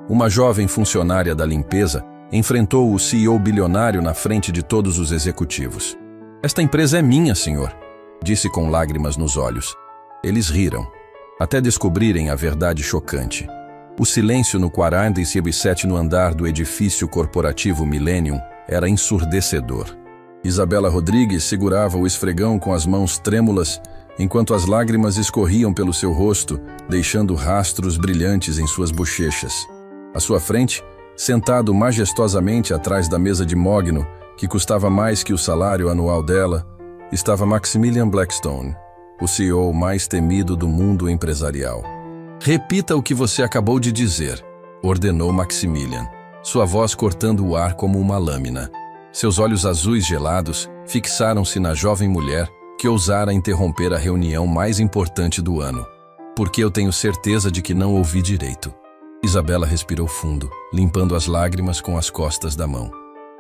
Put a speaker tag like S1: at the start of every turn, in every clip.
S1: uma jovem funcionária da limpeza enfrentou o CEO bilionário na frente de todos os executivos. "Esta empresa é minha, senhor", disse com lágrimas nos olhos. Eles riram, até descobrirem a verdade chocante. O silêncio no 47º andar do edifício corporativo Millennium era ensurdecedor. Isabela Rodrigues segurava o esfregão com as mãos trêmulas, enquanto as lágrimas escorriam pelo seu rosto, deixando rastros brilhantes em suas bochechas. À sua frente, sentado majestosamente atrás da mesa de mogno, que custava mais que o salário anual dela, estava Maximilian Blackstone, o CEO mais temido do mundo empresarial. "Repita o que você acabou de dizer", ordenou Maximilian, sua voz cortando o ar como uma lâmina. Seus olhos azuis gelados fixaram-se na jovem mulher que ousara interromper a reunião mais importante do ano. "Porque eu tenho certeza de que não ouvi direito." Isabela respirou fundo, limpando as lágrimas com as costas da mão.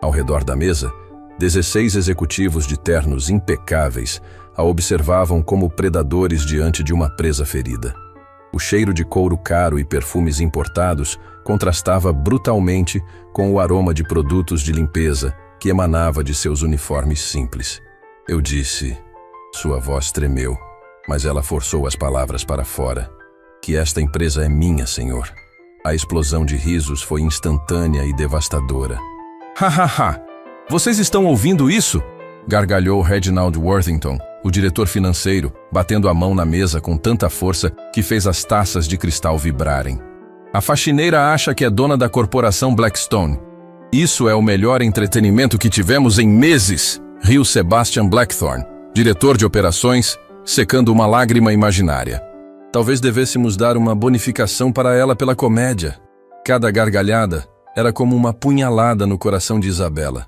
S1: Ao redor da mesa, 16 executivos de ternos impecáveis a observavam como predadores diante de uma presa ferida. O cheiro de couro caro e perfumes importados contrastava brutalmente com o aroma de produtos de limpeza que emanava de seus uniformes simples. "Eu disse..." Sua voz tremeu, mas ela forçou as palavras para fora. "Que esta empresa é minha, senhor." A explosão de risos foi instantânea e devastadora. "Ha ha ha! Vocês estão ouvindo isso?" gargalhou Reginald Worthington, o diretor financeiro, batendo a mão na mesa com tanta força que fez as taças de cristal vibrarem. "A faxineira acha que é dona da corporação Blackstone. Isso é o melhor entretenimento que tivemos em meses", riu Sebastian Blackthorne, diretor de operações, secando uma lágrima imaginária. "Talvez devêssemos dar uma bonificação para ela pela comédia." Cada gargalhada era como uma punhalada no coração de Isabela.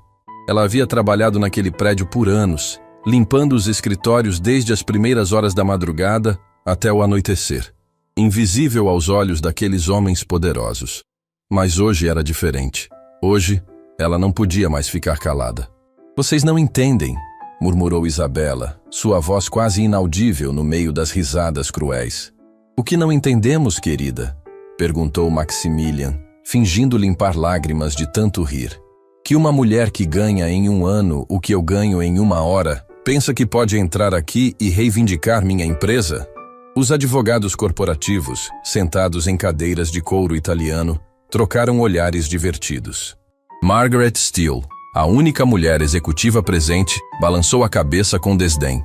S1: Ela havia trabalhado naquele prédio por anos, limpando os escritórios desde as primeiras horas da madrugada até o anoitecer, invisível aos olhos daqueles homens poderosos. Mas hoje era diferente. Hoje, ela não podia mais ficar calada. "Vocês não entendem", murmurou Isabela, sua voz quase inaudível no meio das risadas cruéis. "O que não entendemos, querida?", perguntou Maximilian, fingindo limpar lágrimas de tanto rir. "Que uma mulher que ganha em um ano o que eu ganho em uma hora, pensa que pode entrar aqui e reivindicar minha empresa?" Os advogados corporativos, sentados em cadeiras de couro italiano, trocaram olhares divertidos. Margaret Steele, a única mulher executiva presente, balançou a cabeça com desdém.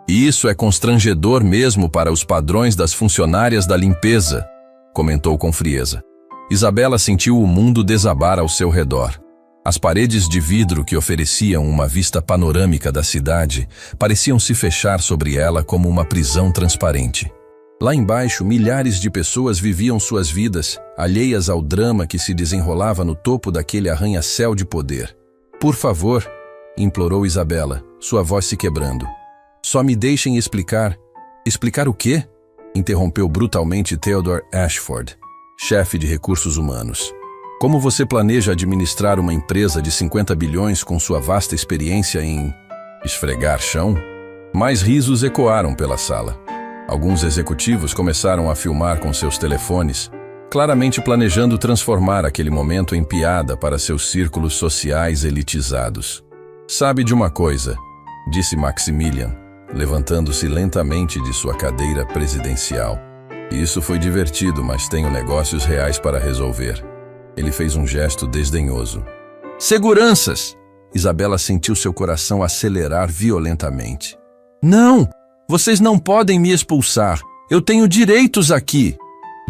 S1: "E isso é constrangedor mesmo para os padrões das funcionárias da limpeza", comentou com frieza. Isabela sentiu o mundo desabar ao seu redor. As paredes de vidro que ofereciam uma vista panorâmica da cidade pareciam se fechar sobre ela como uma prisão transparente. Lá embaixo, milhares de pessoas viviam suas vidas, alheias ao drama que se desenrolava no topo daquele arranha-céu de poder. "Por favor", implorou Isabela, sua voz se quebrando. "Só me deixem explicar." "Explicar o quê?", interrompeu brutalmente Theodore Ashford, chefe de recursos humanos. "Como você planeja administrar uma empresa de 50 bilhões com sua vasta experiência em esfregar chão?" Mais risos ecoaram pela sala. Alguns executivos começaram a filmar com seus telefones, claramente planejando transformar aquele momento em piada para seus círculos sociais elitizados. "Sabe de uma coisa?", disse Maximilian, levantando-se lentamente de sua cadeira presidencial. "Isso foi divertido, mas tenho negócios reais para resolver." Ele fez um gesto desdenhoso. "Seguranças!" Isabela sentiu seu coração acelerar violentamente. "Não! Vocês não podem me expulsar! Eu tenho direitos aqui!"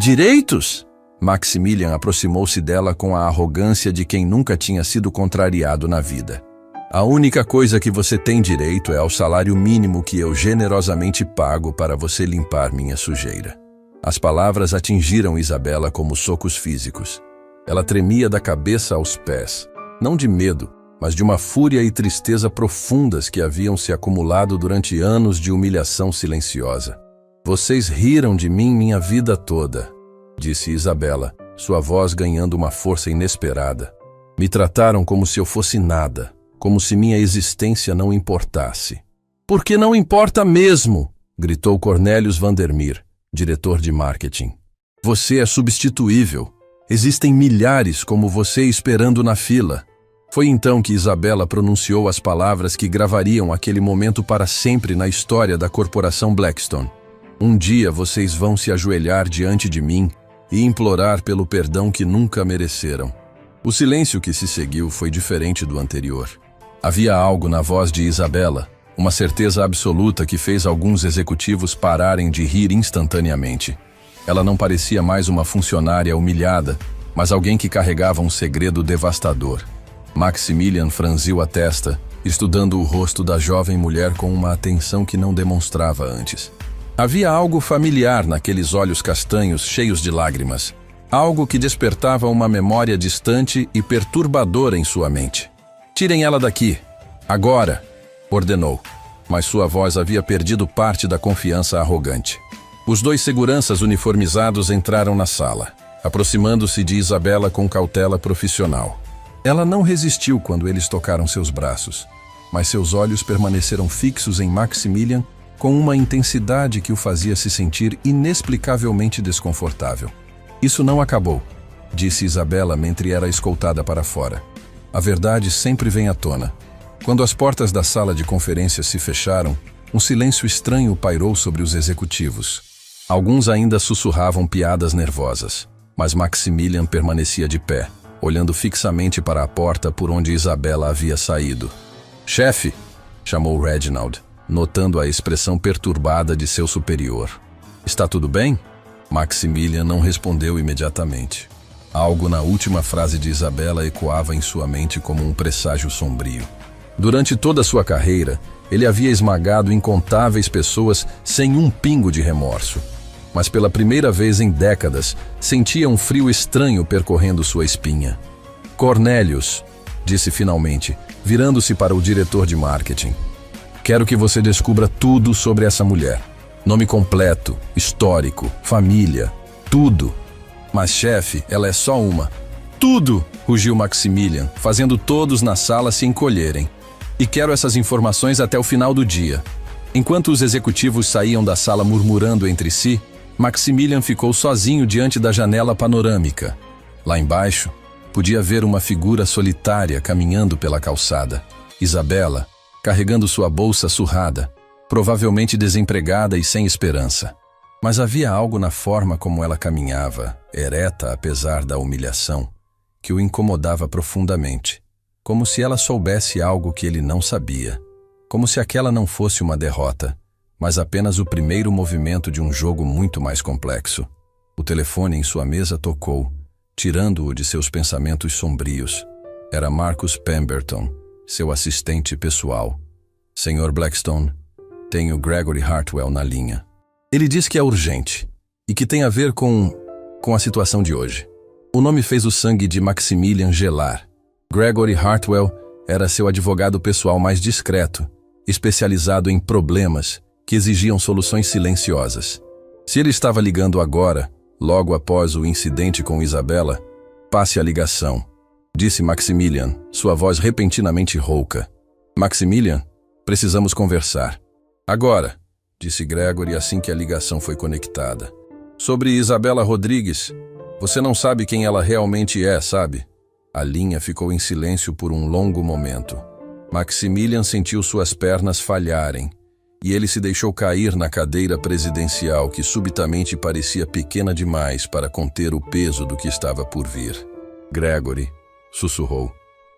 S1: "Direitos?" Maximilian aproximou-se dela com a arrogância de quem nunca tinha sido contrariado na vida. "A única coisa que você tem direito é ao salário mínimo que eu generosamente pago para você limpar minha sujeira." As palavras atingiram Isabela como socos físicos. Ela tremia da cabeça aos pés, não de medo, mas de uma fúria e tristeza profundas que haviam se acumulado durante anos de humilhação silenciosa. "Vocês riram de mim minha vida toda", disse Isabela, sua voz ganhando uma força inesperada. "Me trataram como se eu fosse nada, como se minha existência não importasse." "Porque não importa mesmo!", gritou Cornelius Vandermeer, diretor de marketing. "Você é substituível." Existem milhares como você esperando na fila. Foi então que Isabela pronunciou as palavras que gravariam aquele momento para sempre na história da corporação Blackstone. Um dia vocês vão se ajoelhar diante de mim e implorar pelo perdão que nunca mereceram. O silêncio que se seguiu foi diferente do anterior. Havia algo na voz de Isabela, uma certeza absoluta que fez alguns executivos pararem de rir instantaneamente. Ela não parecia mais uma funcionária humilhada, mas alguém que carregava um segredo devastador. Maximilian franziu a testa, estudando o rosto da jovem mulher com uma atenção que não demonstrava antes. Havia algo familiar naqueles olhos castanhos cheios de lágrimas, algo que despertava uma memória distante e perturbadora em sua mente. "Tirem ela daqui, agora!" ordenou, mas sua voz havia perdido parte da confiança arrogante. Os dois seguranças uniformizados entraram na sala, aproximando-se de Isabela com cautela profissional. Ela não resistiu quando eles tocaram seus braços, mas seus olhos permaneceram fixos em Maximilian com uma intensidade que o fazia se sentir inexplicavelmente desconfortável. "Isso não acabou", disse Isabela mentre era escoltada para fora. A verdade sempre vem à tona. Quando as portas da sala de conferências se fecharam, um silêncio estranho pairou sobre os executivos. Alguns ainda sussurravam piadas nervosas, mas Maximilian permanecia de pé, olhando fixamente para a porta por onde Isabela havia saído. "Chefe!" chamou Reginald, notando a expressão perturbada de seu superior. "Está tudo bem?" Maximilian não respondeu imediatamente. Algo na última frase de Isabela ecoava em sua mente como um presságio sombrio. Durante toda a sua carreira, ele havia esmagado incontáveis pessoas sem um pingo de remorso. Mas pela primeira vez em décadas, sentia um frio estranho percorrendo sua espinha. "Cornelius", disse finalmente, virando-se para o diretor de marketing. "Quero que você descubra tudo sobre essa mulher. Nome completo, histórico, família, tudo." "Mas, chefe, ela é só uma." "Tudo!" rugiu Maximilian, fazendo todos na sala se encolherem. "E quero essas informações até o final do dia." Enquanto os executivos saíam da sala murmurando entre si, Maximilian ficou sozinho diante da janela panorâmica. Lá embaixo, podia ver uma figura solitária caminhando pela calçada. Isabela, carregando sua bolsa surrada, provavelmente desempregada e sem esperança. Mas havia algo na forma como ela caminhava, ereta apesar da humilhação, que o incomodava profundamente. Como se ela soubesse algo que ele não sabia. Como se aquela não fosse uma derrota, mas apenas o primeiro movimento de um jogo muito mais complexo. O telefone em sua mesa tocou, tirando-o de seus pensamentos sombrios. Era Marcus Pemberton, seu assistente pessoal. "Senhor Blackstone, tenho Gregory Hartwell na linha. Ele diz que é urgente e que tem a ver com a situação de hoje." O nome fez o sangue de Maximilian gelar. Gregory Hartwell era seu advogado pessoal mais discreto, especializado em problemas que exigiam soluções silenciosas. Se ele estava ligando agora, logo após o incidente com Isabela, "Passe a ligação", disse Maximilian, sua voz repentinamente rouca. "Maximilian, precisamos conversar." "Agora", disse Gregory assim que a ligação foi conectada. "Sobre Isabela Rodrigues, você não sabe quem ela realmente é, sabe?" A linha ficou em silêncio por um longo momento. Maximilian sentiu suas pernas falharem, e ele se deixou cair na cadeira presidencial que subitamente parecia pequena demais para conter o peso do que estava por vir. "Gregory", sussurrou,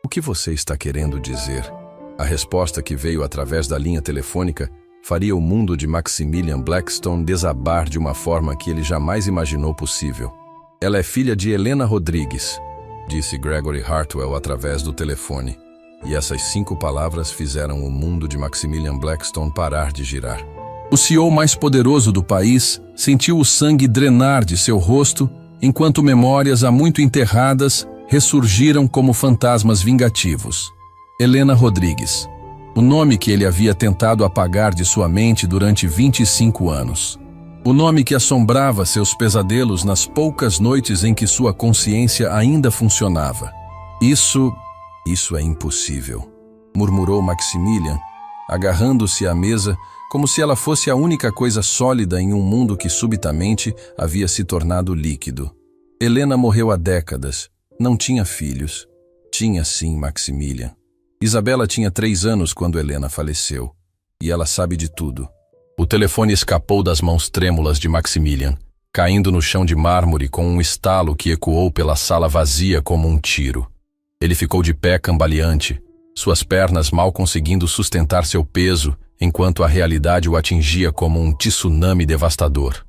S1: "o que você está querendo dizer?" A resposta que veio através da linha telefônica faria o mundo de Maximilian Blackstone desabar de uma forma que ele jamais imaginou possível. "Ela é filha de Helena Rodrigues", disse Gregory Hartwell através do telefone. E essas 5 palavras fizeram o mundo de Maximilian Blackstone parar de girar. O CEO mais poderoso do país sentiu o sangue drenar de seu rosto, enquanto memórias há muito enterradas ressurgiram como fantasmas vingativos. Helena Rodrigues, o nome que ele havia tentado apagar de sua mente durante 25 anos. O nome que assombrava seus pesadelos nas poucas noites em que sua consciência ainda funcionava. Isso é impossível", murmurou Maximilian, agarrando-se à mesa como se ela fosse a única coisa sólida em um mundo que subitamente havia se tornado líquido. Helena morreu há décadas. Não tinha filhos. Tinha sim Maximilian. Isabela tinha 3 anos quando Helena faleceu. E ela sabe de tudo. O telefone escapou das mãos trêmulas de Maximilian, caindo no chão de mármore com um estalo que ecoou pela sala vazia como um tiro. Ele ficou de pé cambaleante, suas pernas mal conseguindo sustentar seu peso, enquanto a realidade o atingia como um tsunami devastador.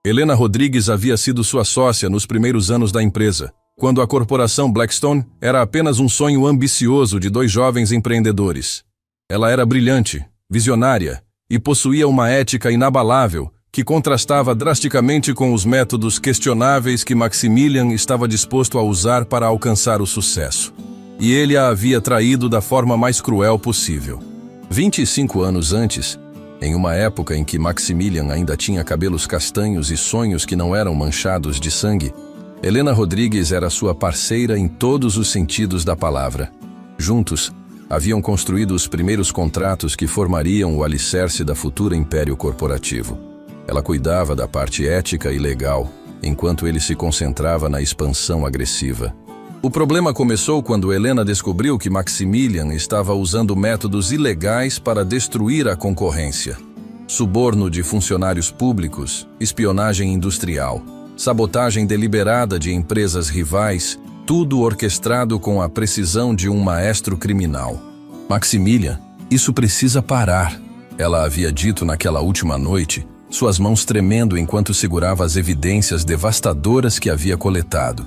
S1: Helena Rodrigues havia sido sua sócia nos primeiros anos da empresa, quando a corporação Blackstone era apenas um sonho ambicioso de 2 jovens empreendedores. Ela era brilhante, visionária e possuía uma ética inabalável que contrastava drasticamente com os métodos questionáveis que Maximilian estava disposto a usar para alcançar o sucesso. E ele a havia traído da forma mais cruel possível. 25 anos antes, em uma época em que Maximilian ainda tinha cabelos castanhos e sonhos que não eram manchados de sangue, Helena Rodrigues era sua parceira em todos os sentidos da palavra. Juntos, haviam construído os primeiros contratos que formariam o alicerce da futura império corporativo. Ela cuidava da parte ética e legal, enquanto ele se concentrava na expansão agressiva. O problema começou quando Helena descobriu que Maximilian estava usando métodos ilegais para destruir a concorrência. Suborno de funcionários públicos, espionagem industrial, sabotagem deliberada de empresas rivais, tudo orquestrado com a precisão de um maestro criminal. Maximilian, isso precisa parar, ela havia dito naquela última noite, suas mãos tremendo enquanto segurava as evidências devastadoras que havia coletado.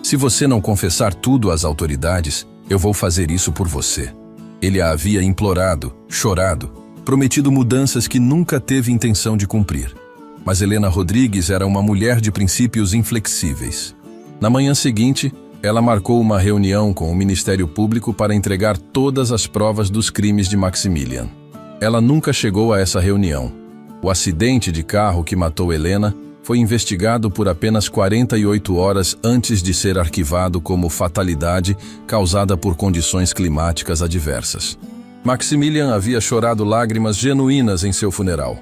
S1: Se você não confessar tudo às autoridades, eu vou fazer isso por você. Ele a havia implorado, chorado, prometido mudanças que nunca teve intenção de cumprir. Mas Helena Rodrigues era uma mulher de princípios inflexíveis. Na manhã seguinte, ela marcou uma reunião com o Ministério Público para entregar todas as provas dos crimes de Maximilian. Ela nunca chegou a essa reunião. O acidente de carro que matou Helena foi investigado por apenas 48 horas antes de ser arquivado como fatalidade causada por condições climáticas adversas. Maximilian havia chorado lágrimas genuínas em seu funeral,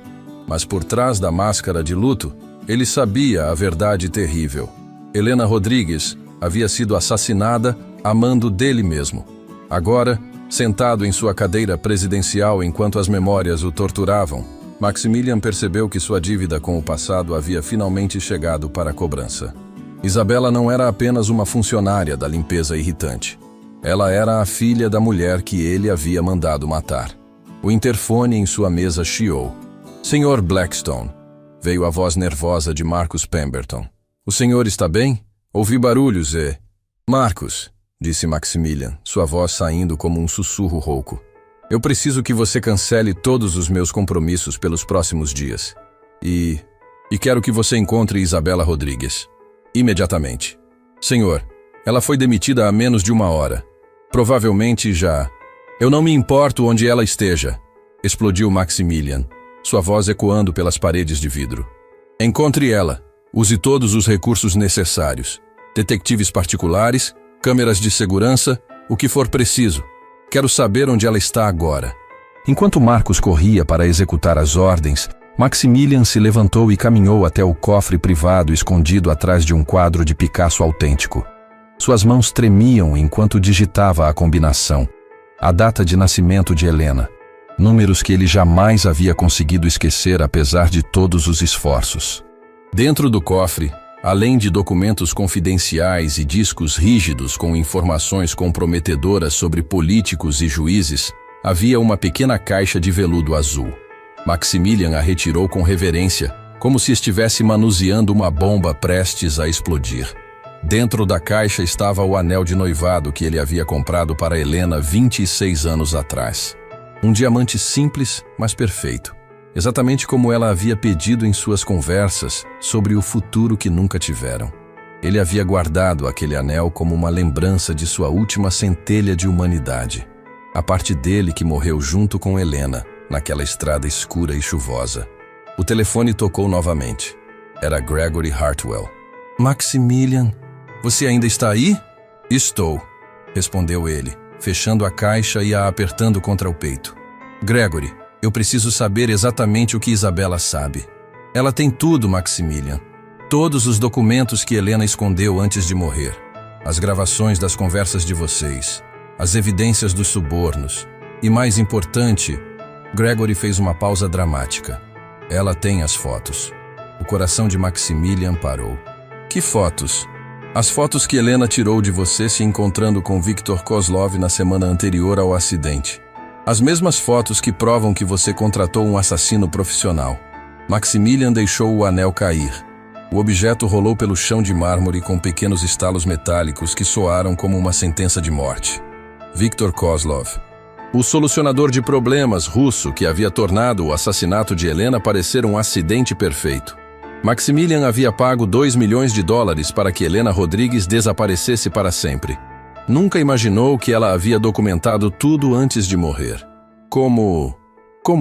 S1: mas por trás da máscara de luto, ele sabia a verdade terrível. Helena Rodrigues havia sido assassinada a mando dele mesmo. Agora, sentado em sua cadeira presidencial enquanto as memórias o torturavam, Maximilian percebeu que sua dívida com o passado havia finalmente chegado para a cobrança. Isabela não era apenas uma funcionária da limpeza irritante. Ela era a filha da mulher que ele havia mandado matar. O interfone em sua mesa chiou. "Senhor Blackstone", veio a voz nervosa de Marcus Pemberton. "O senhor está bem? Ouvi barulhos e..." "Marcus", disse Maximilian, sua voz saindo como um sussurro rouco. "Eu preciso que você cancele todos os meus compromissos pelos próximos dias. E quero que você encontre Isabela Rodrigues. Imediatamente." "Senhor, ela foi demitida há menos de 1 hora. Provavelmente já..." "Eu não me importo onde ela esteja", explodiu Maximilian, sua voz ecoando pelas paredes de vidro. "Encontre ela. Use todos os recursos necessários. Detetives particulares, câmeras de segurança, o que for preciso. Quero saber onde ela está agora." Enquanto Marcus corria para executar as ordens, Maximilian se levantou e caminhou até o cofre privado escondido atrás de um quadro de Picasso autêntico. Suas mãos tremiam enquanto digitava a combinação. A data de nascimento de Helena. Números que ele jamais havia conseguido esquecer apesar de todos os esforços. Dentro do cofre, além de documentos confidenciais e discos rígidos com informações comprometedoras sobre políticos e juízes, havia uma pequena caixa de veludo azul. Maximilian a retirou com reverência, como se estivesse manuseando uma bomba prestes a explodir. Dentro da caixa estava o anel de noivado que ele havia comprado para Helena 26 anos atrás. Um diamante simples, mas perfeito. Exatamente como ela havia pedido em suas conversas sobre o futuro que nunca tiveram. Ele havia guardado aquele anel como uma lembrança de sua última centelha de humanidade. A parte dele que morreu junto com Helena, naquela estrada escura e chuvosa. O telefone tocou novamente. Era Gregory Hartwell. "Maximilian, você ainda está aí?" "Estou", respondeu ele, fechando a caixa e a apertando contra o peito. "Gregory, eu preciso saber exatamente o que Isabela sabe." "Ela tem tudo, Maximilian. Todos os documentos que Helena escondeu antes de morrer, as gravações das conversas de vocês, as evidências dos subornos. E mais importante, Gregory fez uma pausa dramática. Ela tem as fotos. O coração de Maximilian parou. Que fotos? As fotos que Helena tirou de você se encontrando com Viktor Kozlov na semana anterior ao acidente. As mesmas fotos que provam que você contratou um assassino profissional. Maximilian deixou o anel cair. O objeto rolou pelo chão de mármore com pequenos estalos metálicos que soaram como uma sentença de morte. Viktor Kozlov, o solucionador de problemas russo que havia tornado o assassinato de Helena parecer um acidente perfeito. Maximilian havia pago $2 milhões para que Helena Rodrigues desaparecesse para sempre. Nunca imaginou que ela havia documentado tudo antes de morrer. Como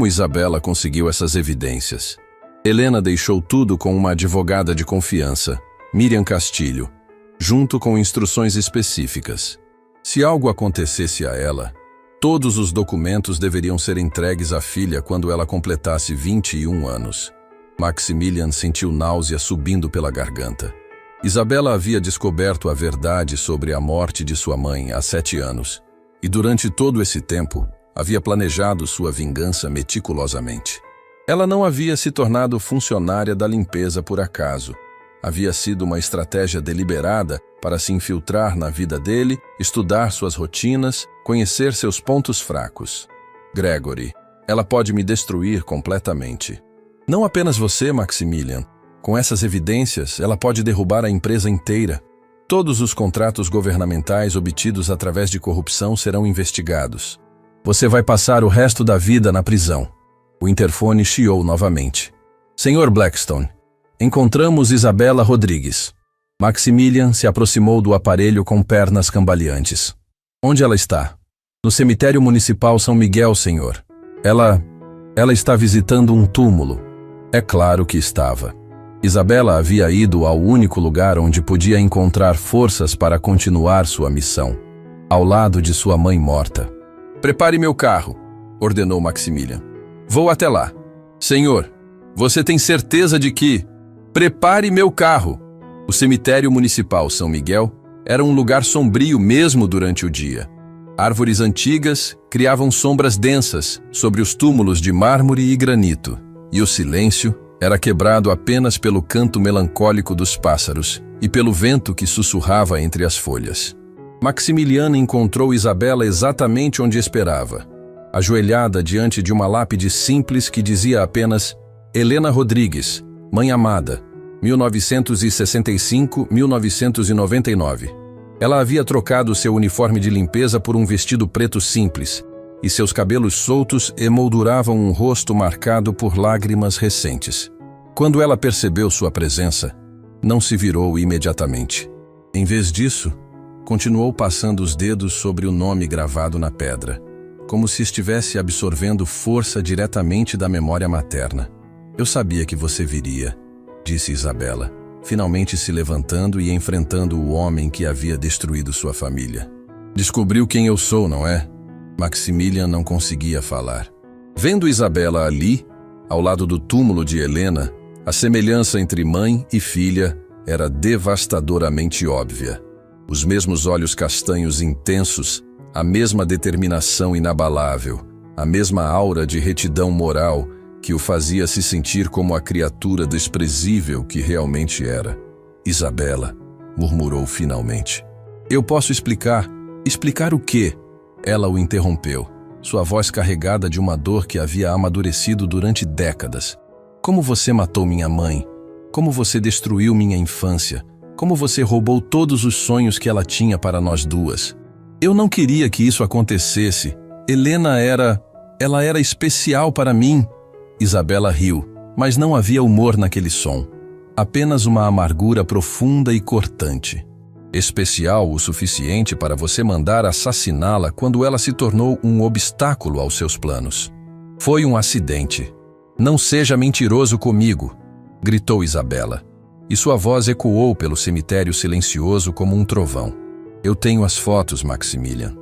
S1: Isabela conseguiu essas evidências? Helena deixou tudo com uma advogada de confiança, Miriam Castilho, junto com instruções específicas. Se algo acontecesse a ela, todos os documentos deveriam ser entregues à filha quando ela completasse 21 anos. Maximilian sentiu náusea subindo pela garganta. Isabela havia descoberto a verdade sobre a morte de sua mãe há 7 anos, e durante todo esse tempo, havia planejado sua vingança meticulosamente. Ela não havia se tornado funcionária da limpeza por acaso. Havia sido uma estratégia deliberada para se infiltrar na vida dele, estudar suas rotinas, conhecer seus pontos fracos. Gregory, ela pode me destruir completamente. Não apenas você, Maximilian. Com essas evidências, ela pode derrubar a empresa inteira. Todos os contratos governamentais obtidos através de corrupção serão investigados. Você vai passar o resto da vida na prisão. O interfone chiou novamente. Senhor Blackstone, encontramos Isabela Rodrigues. Maximilian se aproximou do aparelho com pernas cambaleantes. Onde ela está? No cemitério municipal São Miguel, senhor. Ela está visitando um túmulo. É claro que estava. Isabela havia ido ao único lugar onde podia encontrar forças para continuar sua missão, ao lado de sua mãe morta. Prepare meu carro, ordenou Maximilian. Vou até lá. Senhor, você tem certeza de que... Prepare meu carro. O cemitério municipal São Miguel era um lugar sombrio mesmo durante o dia. Árvores antigas criavam sombras densas sobre os túmulos de mármore e granito, e o silêncio era quebrado apenas pelo canto melancólico dos pássaros e pelo vento que sussurrava entre as folhas. Maximiliano encontrou Isabela exatamente onde esperava, ajoelhada diante de uma lápide simples que dizia apenas Helena Rodrigues, mãe amada, 1965-1999. Ela havia trocado seu uniforme de limpeza por um vestido preto simples, e seus cabelos soltos emolduravam um rosto marcado por lágrimas recentes. Quando ela percebeu sua presença, não se virou imediatamente. Em vez disso, continuou passando os dedos sobre o nome gravado na pedra, como se estivesse absorvendo força diretamente da memória materna. Eu sabia que você viria, disse Isabela, finalmente se levantando e enfrentando o homem que havia destruído sua família. Descobriu quem eu sou, não é? Maximilian não conseguia falar. Vendo Isabela ali, ao lado do túmulo de Helena, a semelhança entre mãe e filha era devastadoramente óbvia. Os mesmos olhos castanhos intensos, a mesma determinação inabalável, a mesma aura de retidão moral que o fazia se sentir como a criatura desprezível que realmente era. Isabela, murmurou finalmente. Eu posso explicar. Explicar o quê? Ela o interrompeu, sua voz carregada de uma dor que havia amadurecido durante décadas. Como você matou minha mãe? Como você destruiu minha infância? Como você roubou todos os sonhos que ela tinha para nós duas? Eu não queria que isso acontecesse. Ela era especial para mim. Isabela riu, mas não havia humor naquele som. Apenas uma amargura profunda e cortante. Especial o suficiente para você mandar assassiná-la quando ela se tornou um obstáculo aos seus planos. Foi um acidente. Não seja mentiroso comigo, gritou Isabela, e sua voz ecoou pelo cemitério silencioso como um trovão. Eu tenho as fotos, Maximilian.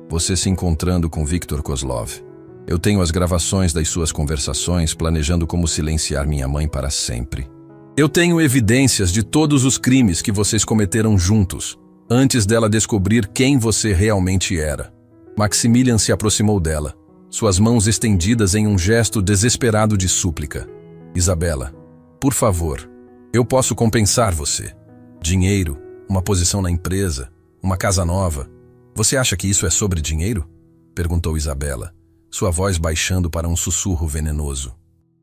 S1: Você se encontrando com Viktor Kozlov. Eu tenho as gravações das suas conversações planejando como silenciar minha mãe para sempre. Eu tenho evidências de todos os crimes que vocês cometeram juntos, antes dela descobrir quem você realmente era. Maximilian se aproximou dela, suas mãos estendidas em um gesto desesperado de súplica. Isabela, por favor, eu posso compensar você. Dinheiro, uma posição na empresa, uma casa nova. Você acha que isso é sobre dinheiro? Perguntou Isabela, sua voz baixando para um sussurro venenoso.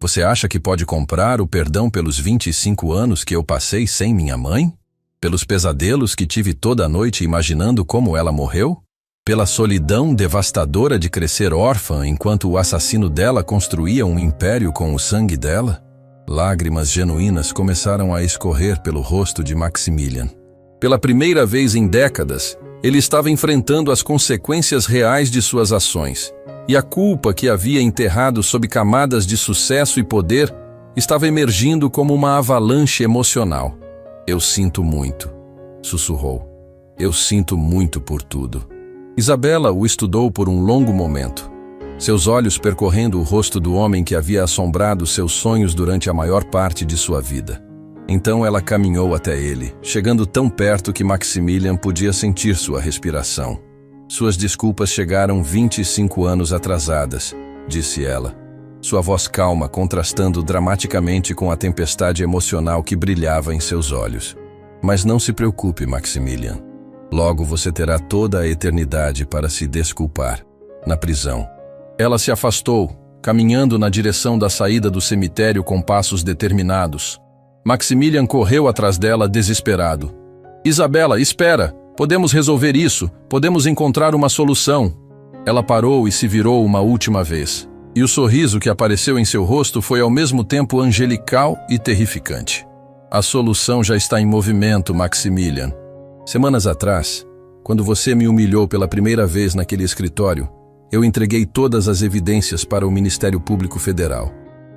S1: Você acha que pode comprar o perdão pelos 25 anos que eu passei sem minha mãe? Pelos pesadelos que tive toda a noite imaginando como ela morreu? Pela solidão devastadora de crescer órfã enquanto o assassino dela construía um império com o sangue dela? Lágrimas genuínas começaram a escorrer pelo rosto de Maximilian. Pela primeira vez em décadas, ele estava enfrentando as consequências reais de suas ações, e a culpa que havia enterrado sob camadas de sucesso e poder estava emergindo como uma avalanche emocional. Eu sinto muito, sussurrou. Eu sinto muito por tudo. Isabela o estudou por um longo momento, seus olhos percorrendo o rosto do homem que havia assombrado seus sonhos durante a maior parte de sua vida. Então ela caminhou até ele, chegando tão perto que Maximilian podia sentir sua respiração. Suas desculpas chegaram 25 anos atrasadas, disse ela, sua voz calma contrastando dramaticamente com a tempestade emocional que brilhava em seus olhos. Mas não se preocupe, Maximilian. Logo você terá toda a eternidade para se desculpar, na prisão. Ela se afastou, caminhando na direção da saída do cemitério com passos determinados. Maximilian correu atrás dela desesperado. Isabela, espera! Podemos resolver isso, podemos encontrar uma solução. Ela parou e se virou uma última vez, e o sorriso que apareceu em seu rosto foi ao mesmo tempo angelical e terrificante. A solução já está em movimento, Maximilian. Semanas atrás, quando você me humilhou pela primeira vez naquele escritório, eu entreguei todas as evidências para o Ministério Público Federal.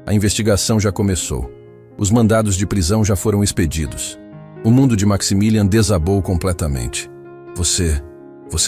S1: A investigação já começou. Os mandados de prisão já foram expedidos. O mundo de Maximilian desabou completamente. Você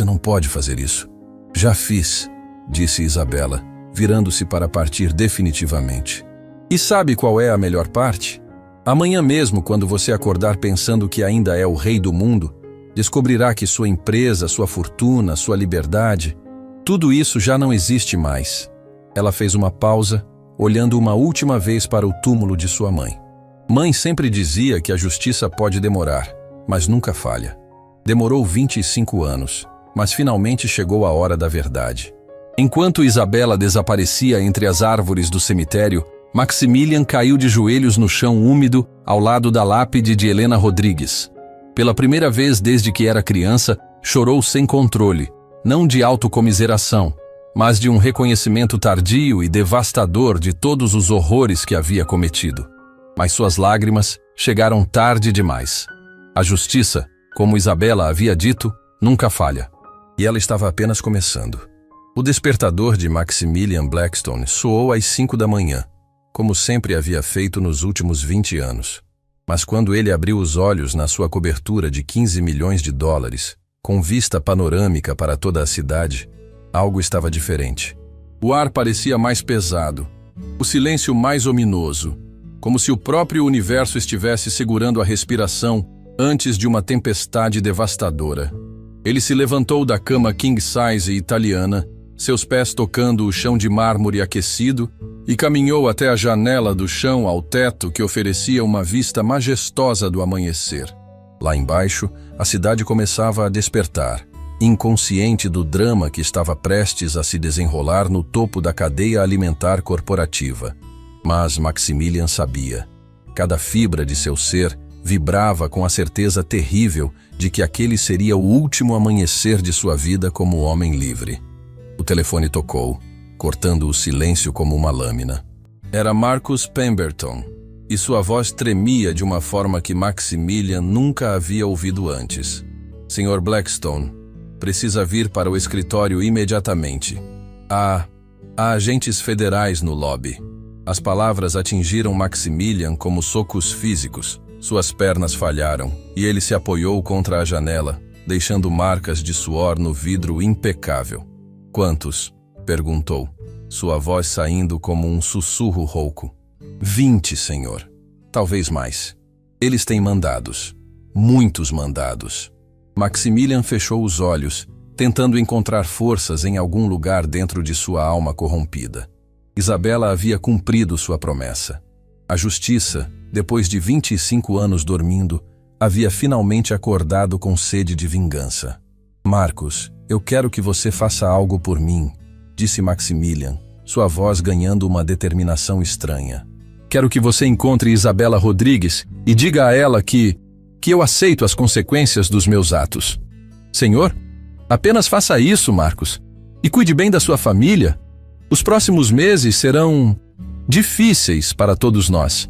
S1: não pode fazer isso. Já fiz, disse Isabela, virando-se para partir definitivamente. E sabe qual é a melhor parte? Amanhã mesmo, quando você acordar pensando que ainda é o rei do mundo, descobrirá que sua empresa, sua fortuna, sua liberdade, tudo isso já não existe mais. Ela fez uma pausa, olhando uma última vez para o túmulo de sua mãe. Mãe sempre dizia que a justiça pode demorar, mas nunca falha. Demorou 25 anos, mas finalmente chegou a hora da verdade. Enquanto Isabela desaparecia entre as árvores do cemitério, Maximilian caiu de joelhos no chão úmido ao lado da lápide de Helena Rodrigues. Pela primeira vez desde que era criança, chorou sem controle, não de autocomiseração, mas de um reconhecimento tardio e devastador de todos os horrores que havia cometido. Mas suas lágrimas chegaram tarde demais. A justiça, como Isabela havia dito, nunca falha. E ela estava apenas começando. O despertador de Maximilian Blackstone soou às 5 da manhã, como sempre havia feito nos últimos 20 anos. Mas quando ele abriu os olhos na sua cobertura de 15 milhões de dólares, com vista panorâmica para toda a cidade, algo estava diferente. O ar parecia mais pesado, o silêncio mais ominoso, como se o próprio universo estivesse segurando a respiração antes de uma tempestade devastadora. Ele se levantou da cama king-size italiana, seus pés tocando o chão de mármore aquecido, e caminhou até a janela do chão ao teto que oferecia uma vista majestosa do amanhecer. Lá embaixo, a cidade começava a despertar, inconsciente do drama que estava prestes a se desenrolar no topo da cadeia alimentar corporativa. Mas Maximilian sabia. Cada fibra de seu ser vibrava com a certeza terrível de que aquele seria o último amanhecer de sua vida como homem livre. O telefone tocou, cortando o silêncio como uma lâmina. Era Marcus Pemberton, e sua voz tremia de uma forma que Maximilian nunca havia ouvido antes. Sr. Blackstone, precisa vir para o escritório imediatamente. Há agentes federais no lobby. As palavras atingiram Maximilian como socos físicos. Suas pernas falharam, e ele se apoiou contra a janela, deixando marcas de suor no vidro impecável. Quantos? Perguntou, sua voz saindo como um sussurro rouco. 20, senhor. talvez mais. Eles têm mandados. Muitos mandados. Maximilian fechou os olhos, tentando encontrar forças em algum lugar dentro de sua alma corrompida. Isabela havia cumprido sua promessa. A justiça, depois de 25 anos dormindo, havia finalmente acordado com sede de vingança. Marcos, eu quero que você faça algo por mim, disse Maximilian, sua voz ganhando uma determinação estranha. Quero que você encontre Isabela Rodrigues e diga a ela que eu aceito as consequências dos meus atos. Senhor, apenas faça isso, Marcos, e cuide bem da sua família. Os próximos meses serão difíceis para todos nós.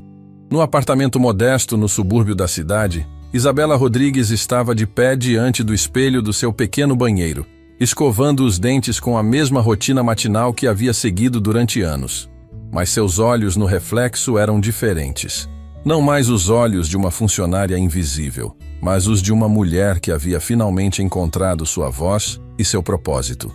S1: No apartamento modesto no subúrbio da cidade, Isabela Rodrigues estava de pé diante do espelho do seu pequeno banheiro, escovando os dentes com a mesma rotina matinal que havia seguido durante anos. Mas seus olhos no reflexo eram diferentes. Não mais os olhos de uma funcionária invisível, mas os de uma mulher que havia finalmente encontrado sua voz e seu propósito.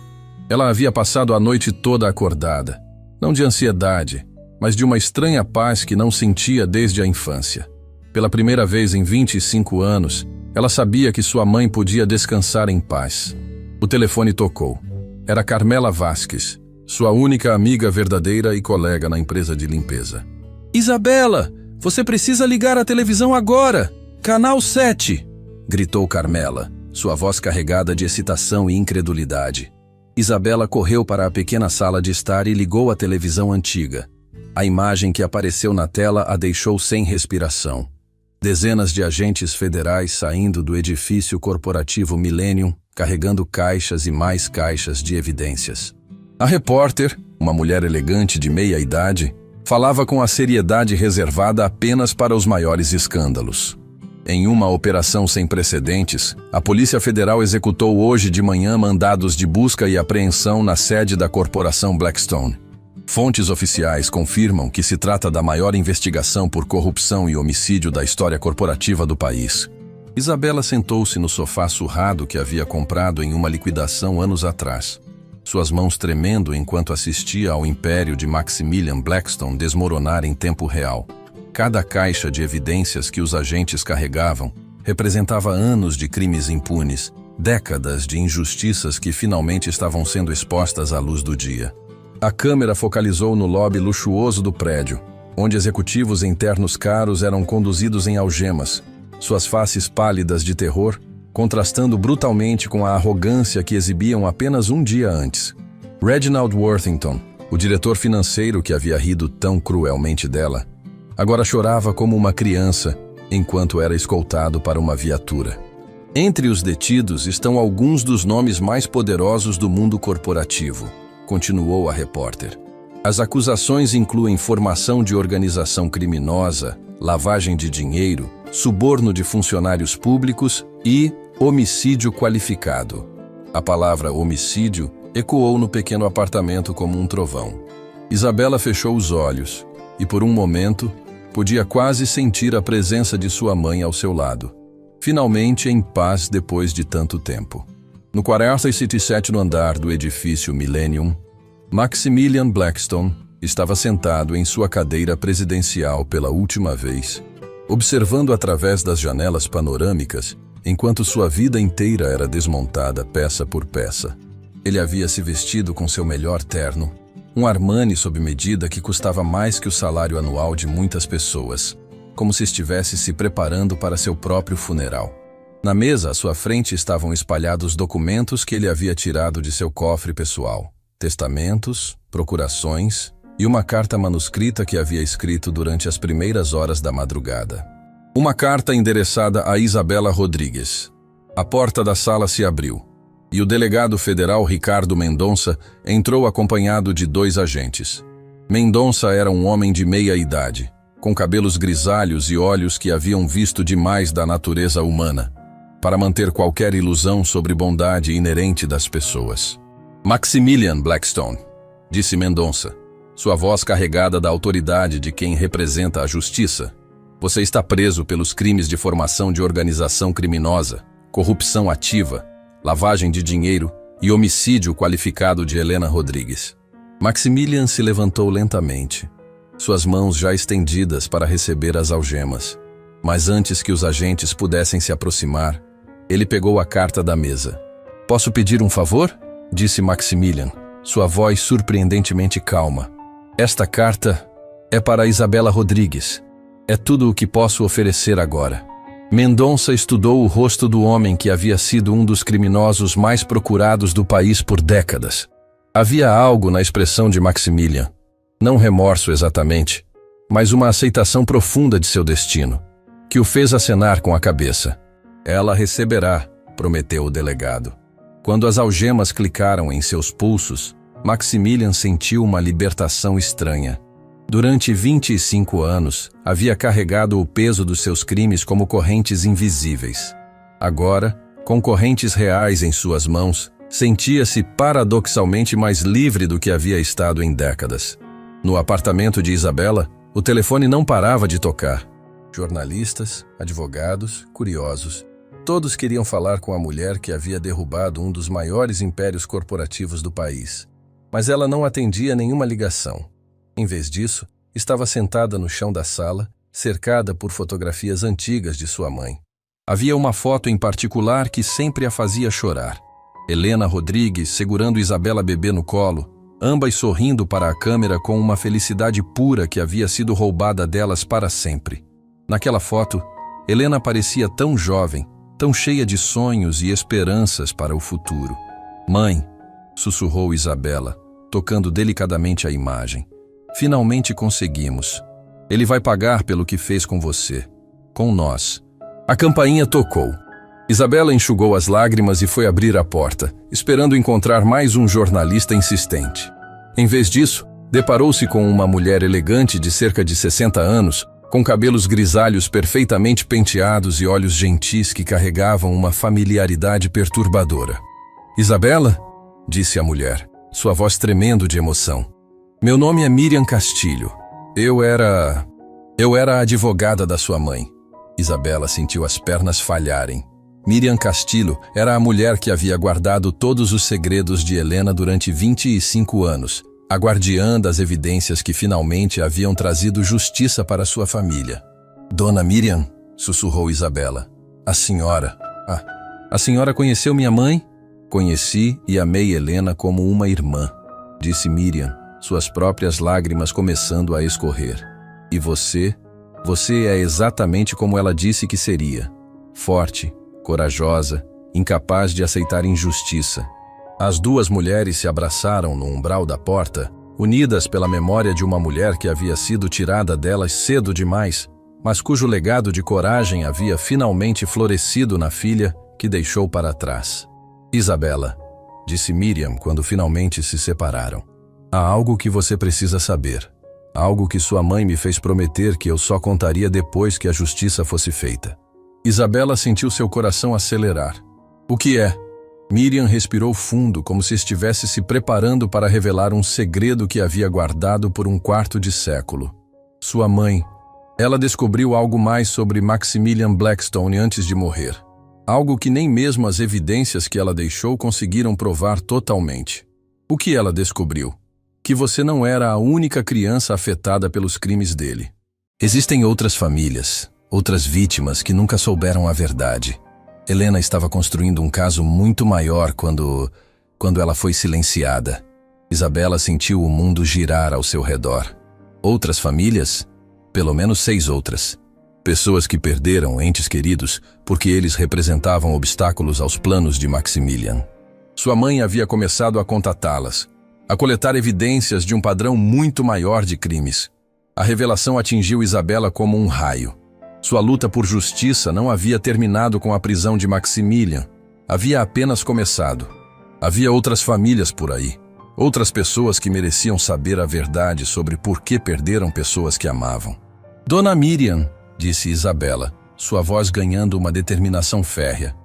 S1: Ela havia passado a noite toda acordada, não de ansiedade, mas de uma estranha paz que não sentia desde a infância. Pela primeira vez em 25 anos, ela sabia que sua mãe podia descansar em paz. O telefone tocou. Era Carmela Vasques, sua única amiga verdadeira e colega na empresa de limpeza. Isabela, você precisa ligar a televisão agora! Canal 7! Gritou Carmela, sua voz carregada de excitação e incredulidade. Isabela correu para a pequena sala de estar e ligou a televisão antiga. A imagem que apareceu na tela a deixou sem respiração. Dezenas de agentes federais saindo do edifício corporativo Millennium, carregando caixas e mais caixas de evidências. A repórter, uma mulher elegante de meia-idade, falava com a seriedade reservada apenas para os maiores escândalos. Em uma operação sem precedentes, a Polícia Federal executou hoje de manhã mandados de busca e apreensão na sede da corporação Blackstone. Fontes oficiais confirmam que se trata da maior investigação por corrupção e homicídio da história corporativa do país. Isabela sentou-se no sofá surrado que havia comprado em uma liquidação anos atrás, suas mãos tremendo enquanto assistia ao império de Maximilian Blackstone desmoronar em tempo real. Cada caixa de evidências que os agentes carregavam representava anos de crimes impunes, décadas de injustiças que finalmente estavam sendo expostas à luz do dia. A câmera focalizou no lobby luxuoso do prédio, onde executivos em ternos caros eram conduzidos em algemas, suas faces pálidas de terror, contrastando brutalmente com a arrogância que exibiam apenas um dia antes. Reginald Worthington, o diretor financeiro que havia rido tão cruelmente dela, agora chorava como uma criança enquanto era escoltado para uma viatura. Entre os detidos estão alguns dos nomes mais poderosos do mundo corporativo, continuou a repórter. As acusações incluem formação de organização criminosa, lavagem de dinheiro, suborno de funcionários públicos e homicídio qualificado. A palavra homicídio ecoou no pequeno apartamento como um trovão. Isabela fechou os olhos e, por um momento, podia quase sentir a presença de sua mãe ao seu lado. Finalmente em paz depois de tanto tempo. No 47º andar do edifício Millennium, Maximilian Blackstone estava sentado em sua cadeira presidencial pela última vez, observando através das janelas panorâmicas, enquanto sua vida inteira era desmontada peça por peça. Ele havia se vestido com seu melhor terno, um Armani sob medida que custava mais que o salário anual de muitas pessoas, como se estivesse se preparando para seu próprio funeral. Na mesa à sua frente estavam espalhados documentos que ele havia tirado de seu cofre pessoal, testamentos, procurações e uma carta manuscrita que havia escrito durante as primeiras horas da madrugada. Uma carta endereçada a Isabela Rodrigues. A porta da sala se abriu, e o delegado federal Ricardo Mendonça entrou acompanhado de 2 agentes. Mendonça era um homem de meia idade, com cabelos grisalhos e olhos que haviam visto demais da natureza humana, para manter qualquer ilusão sobre bondade inerente das pessoas. Maximilian Blackstone, disse Mendonça, sua voz carregada da autoridade de quem representa a justiça. Você está preso pelos crimes de formação de organização criminosa, corrupção ativa, lavagem de dinheiro e homicídio qualificado de Helena Rodrigues. Maximilian se levantou lentamente. suas mãos já estendidas para receber as algemas. Mas antes que os agentes pudessem se aproximar, ele pegou a carta da mesa. "Posso pedir um favor?" disse Maximilian, sua voz surpreendentemente calma. "Esta carta é para Isabela Rodrigues. É tudo o que posso oferecer agora." Mendonça estudou o rosto do homem que havia sido um dos criminosos mais procurados do país por décadas. Havia algo na expressão de Maximilian, não remorso exatamente, mas uma aceitação profunda de seu destino, que o fez acenar com a cabeça. "Ela receberá", prometeu o delegado. Quando as algemas clicaram em seus pulsos, Maximilian sentiu uma libertação estranha. Durante 25 anos, havia carregado o peso dos seus crimes como correntes invisíveis. Agora, com correntes reais em suas mãos, sentia-se paradoxalmente mais livre do que havia estado em décadas. No apartamento de Isabela, o telefone não parava de tocar. Jornalistas, advogados, curiosos, todos queriam falar com a mulher que havia derrubado um dos maiores impérios corporativos do país. Mas ela não atendia nenhuma ligação. Em vez disso, estava sentada no chão da sala, cercada por fotografias antigas de sua mãe. Havia uma foto em particular que sempre a fazia chorar. Helena Rodrigues segurando Isabela bebê no colo, ambas sorrindo para a câmera com uma felicidade pura que havia sido roubada delas para sempre. Naquela foto, Helena parecia tão jovem, tão cheia de sonhos e esperanças para o futuro. "Mãe", sussurrou Isabela, tocando delicadamente a imagem. "Finalmente conseguimos. Ele vai pagar pelo que fez com você. Com nós." A campainha tocou. Isabela enxugou as lágrimas e foi abrir a porta, esperando encontrar mais um jornalista insistente. Em vez disso, deparou-se com uma mulher elegante de cerca de 60 anos, com cabelos grisalhos perfeitamente penteados e olhos gentis que carregavam uma familiaridade perturbadora. "Isabela?" disse a mulher, sua voz tremendo de emoção. "Meu nome é Miriam Castilho. Eu era a advogada da sua mãe." Isabela sentiu as pernas falharem. Miriam Castilho era a mulher que havia guardado todos os segredos de Helena durante 25 anos, a guardiã das evidências que finalmente haviam trazido justiça para sua família. "Dona Miriam", sussurrou Isabela. "A senhora... a senhora conheceu minha mãe?" "Conheci e amei Helena como uma irmã", disse Miriam, suas próprias lágrimas começando a escorrer. "E você? Você é exatamente como ela disse que seria. Forte, corajosa, incapaz de aceitar injustiça." As duas mulheres se abraçaram no umbral da porta, unidas pela memória de uma mulher que havia sido tirada delas cedo demais, mas cujo legado de coragem havia finalmente florescido na filha que deixou para trás. "Isabela", disse Miriam quando finalmente se separaram, "há algo que você precisa saber. Algo que sua mãe me fez prometer que eu só contaria depois que a justiça fosse feita." Isabela sentiu seu coração acelerar. "O que é?" Miriam respirou fundo, como se estivesse se preparando para revelar um segredo que havia guardado por um quarto de século. Sua mãe. Ela descobriu algo mais sobre Maximilian Blackstone antes de morrer. Algo que nem mesmo as evidências que ela deixou conseguiram provar totalmente. O que ela descobriu? Que você não era a única criança afetada pelos crimes dele. Existem outras famílias, outras vítimas que nunca souberam a verdade. Helena estava construindo um caso muito maior quando ela foi silenciada. Isabela sentiu o mundo girar ao seu redor. Outras famílias? Pelo menos 6 outras. Pessoas que perderam entes queridos porque eles representavam obstáculos aos planos de Maximilian. Sua mãe havia começado a contatá-las, a coletar evidências de um padrão muito maior de crimes. A revelação atingiu Isabela como um raio. Sua luta por justiça não havia terminado com a prisão de Maximilian. Havia apenas começado. Havia outras famílias por aí. Outras pessoas que mereciam saber a verdade sobre por que perderam pessoas que amavam. "Dona Miriam", disse Isabela, sua voz ganhando uma determinação férrea.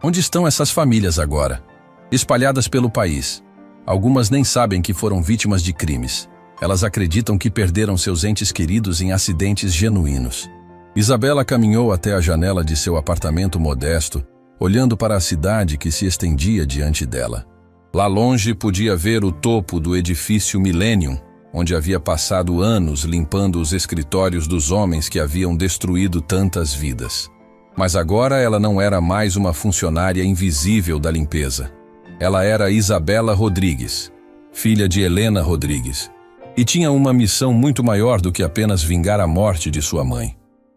S1: "Onde estão essas famílias agora? Espalhadas pelo país. Algumas nem sabem que foram vítimas de crimes. Elas acreditam que perderam seus entes queridos em acidentes genuínos." Isabela caminhou até a janela de seu apartamento modesto, olhando para a cidade que se estendia diante dela. Lá longe podia ver o topo do edifício Millennium, onde havia passado anos limpando os escritórios dos homens que haviam destruído tantas vidas. Mas agora ela não era mais uma funcionária invisível da limpeza. Ela era Isabela Rodrigues, filha de Helena Rodrigues, e tinha uma missão muito maior do que apenas vingar a morte de sua mãe.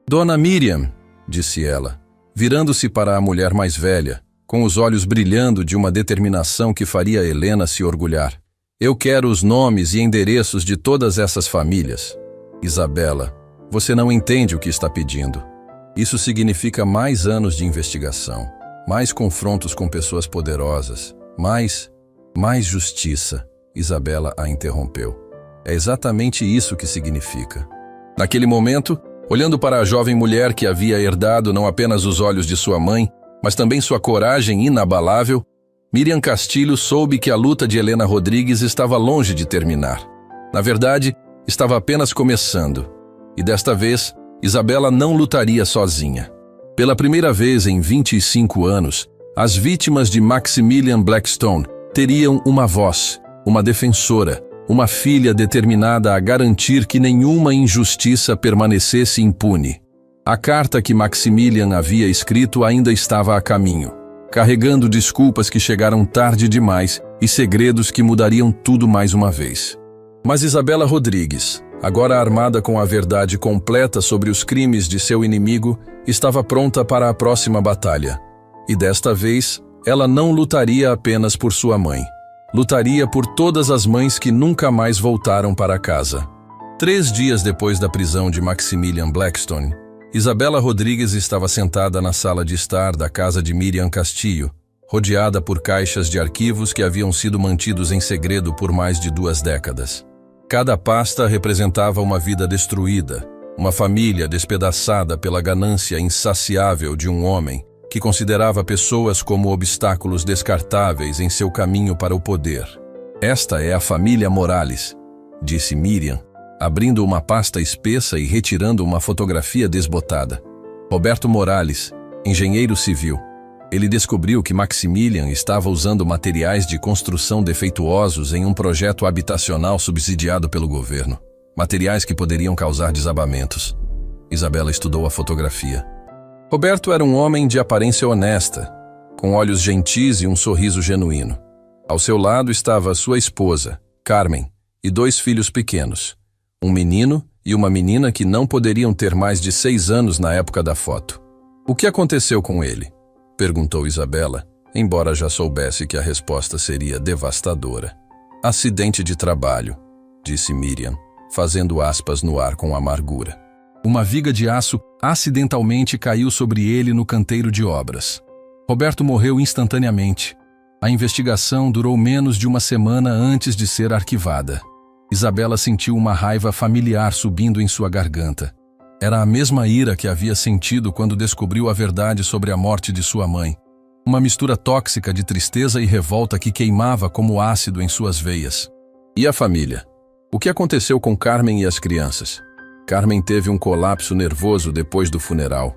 S1: Dona Miriam, disse ela, virando-se para a mulher mais velha, com os olhos brilhando de uma determinação que faria Helena se orgulhar. Eu quero os nomes e endereços de todas essas famílias. Isabela, você não entende o que está pedindo. Isso significa mais anos de investigação, mais confrontos com pessoas poderosas, mais justiça. Isabela a interrompeu. É exatamente isso que significa. Naquele momento, olhando para a jovem mulher que havia herdado não apenas os olhos de sua mãe, mas também sua coragem inabalável, Miriam Castilho soube que a luta de Helena Rodrigues estava longe de terminar. Na verdade, estava apenas começando. E desta vez, Isabela não lutaria sozinha. Pela primeira vez em 25 anos, as vítimas de Maximilian Blackstone teriam uma voz, uma defensora, uma filha determinada a garantir que nenhuma injustiça permanecesse impune. A carta que Maximilian havia escrito ainda estava a caminho, carregando desculpas que chegaram tarde demais e segredos que mudariam tudo mais uma vez. Mas Isabela Rodrigues, agora armada com a verdade completa sobre os crimes de seu inimigo, estava pronta para a próxima batalha. E desta vez, ela não lutaria apenas por sua mãe. Lutaria por todas as mães que nunca mais voltaram para casa. 3 dias depois da prisão de Maximilian Blackstone, Isabela Rodrigues estava sentada na sala de estar da casa de Miriam Castillo, rodeada por caixas de arquivos que haviam sido mantidos em segredo por mais de 2 décadas. Cada pasta representava uma vida destruída, uma família despedaçada pela ganância insaciável de um homem que considerava pessoas como obstáculos descartáveis em seu caminho para o poder. Esta é a família Morales, disse Miriam, abrindo uma pasta espessa e retirando uma fotografia desbotada. Roberto Morales, engenheiro civil. Ele descobriu que Maximilian estava usando materiais de construção defeituosos em um projeto habitacional subsidiado pelo governo. Materiais que poderiam causar desabamentos. Isabela estudou a fotografia. Roberto era um homem de aparência honesta, com olhos gentis e um sorriso genuíno. Ao seu lado estava sua esposa, Carmen, e 2 filhos pequenos, um menino e uma menina que não poderiam ter mais de 6 anos na época da foto. O que aconteceu com ele? Perguntou Isabela, embora já soubesse que a resposta seria devastadora. Acidente de trabalho, disse Miriam, fazendo aspas no ar com amargura. Uma viga de aço acidentalmente caiu sobre ele no canteiro de obras. Roberto morreu instantaneamente. A investigação durou menos de 1 semana antes de ser arquivada. Isabela sentiu uma raiva familiar subindo em sua garganta. Era a mesma ira que havia sentido quando descobriu a verdade sobre a morte de sua mãe. Uma mistura tóxica de tristeza e revolta que queimava como ácido em suas veias. E a família? O que aconteceu com Carmen e as crianças? Carmen teve um colapso nervoso depois do funeral.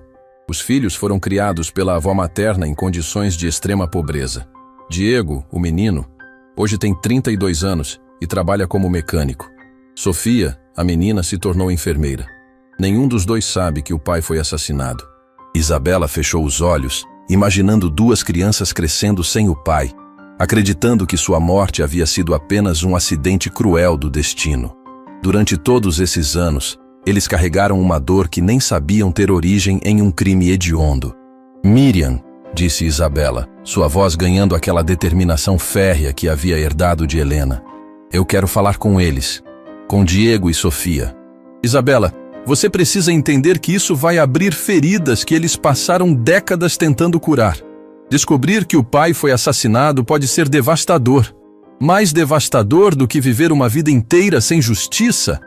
S1: Os filhos foram criados pela avó materna em condições de extrema pobreza. Diego, o menino, hoje tem 32 anos e trabalha como mecânico. Sofia, a menina, se tornou enfermeira. Nenhum dos 2 sabe que o pai foi assassinado. Isabela fechou os olhos, imaginando 2 crianças crescendo sem o pai, acreditando que sua morte havia sido apenas um acidente cruel do destino. Durante todos esses anos, eles carregaram uma dor que nem sabiam ter origem em um crime hediondo. Miriam, disse Isabela, sua voz ganhando aquela determinação férrea que havia herdado de Helena. Eu quero falar com eles, com Diego e Sofia. Isabela, você precisa entender que isso vai abrir feridas que eles passaram décadas tentando curar. Descobrir que o pai foi assassinado pode ser devastador. Mais devastador do que viver uma vida inteira sem justiça,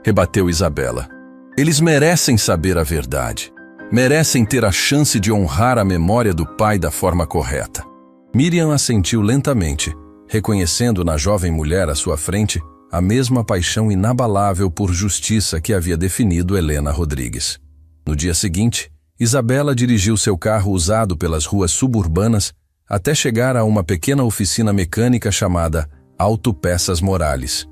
S1: rebateu Isabela. Eles merecem saber a verdade. Merecem ter a chance de honrar a memória do pai da forma correta. Miriam assentiu lentamente, reconhecendo na jovem mulher à sua frente a mesma paixão inabalável por justiça que havia definido Helena Rodrigues. No dia seguinte, Isabela dirigiu seu carro usado pelas ruas suburbanas até chegar a uma pequena oficina mecânica chamada Autopeças Morales.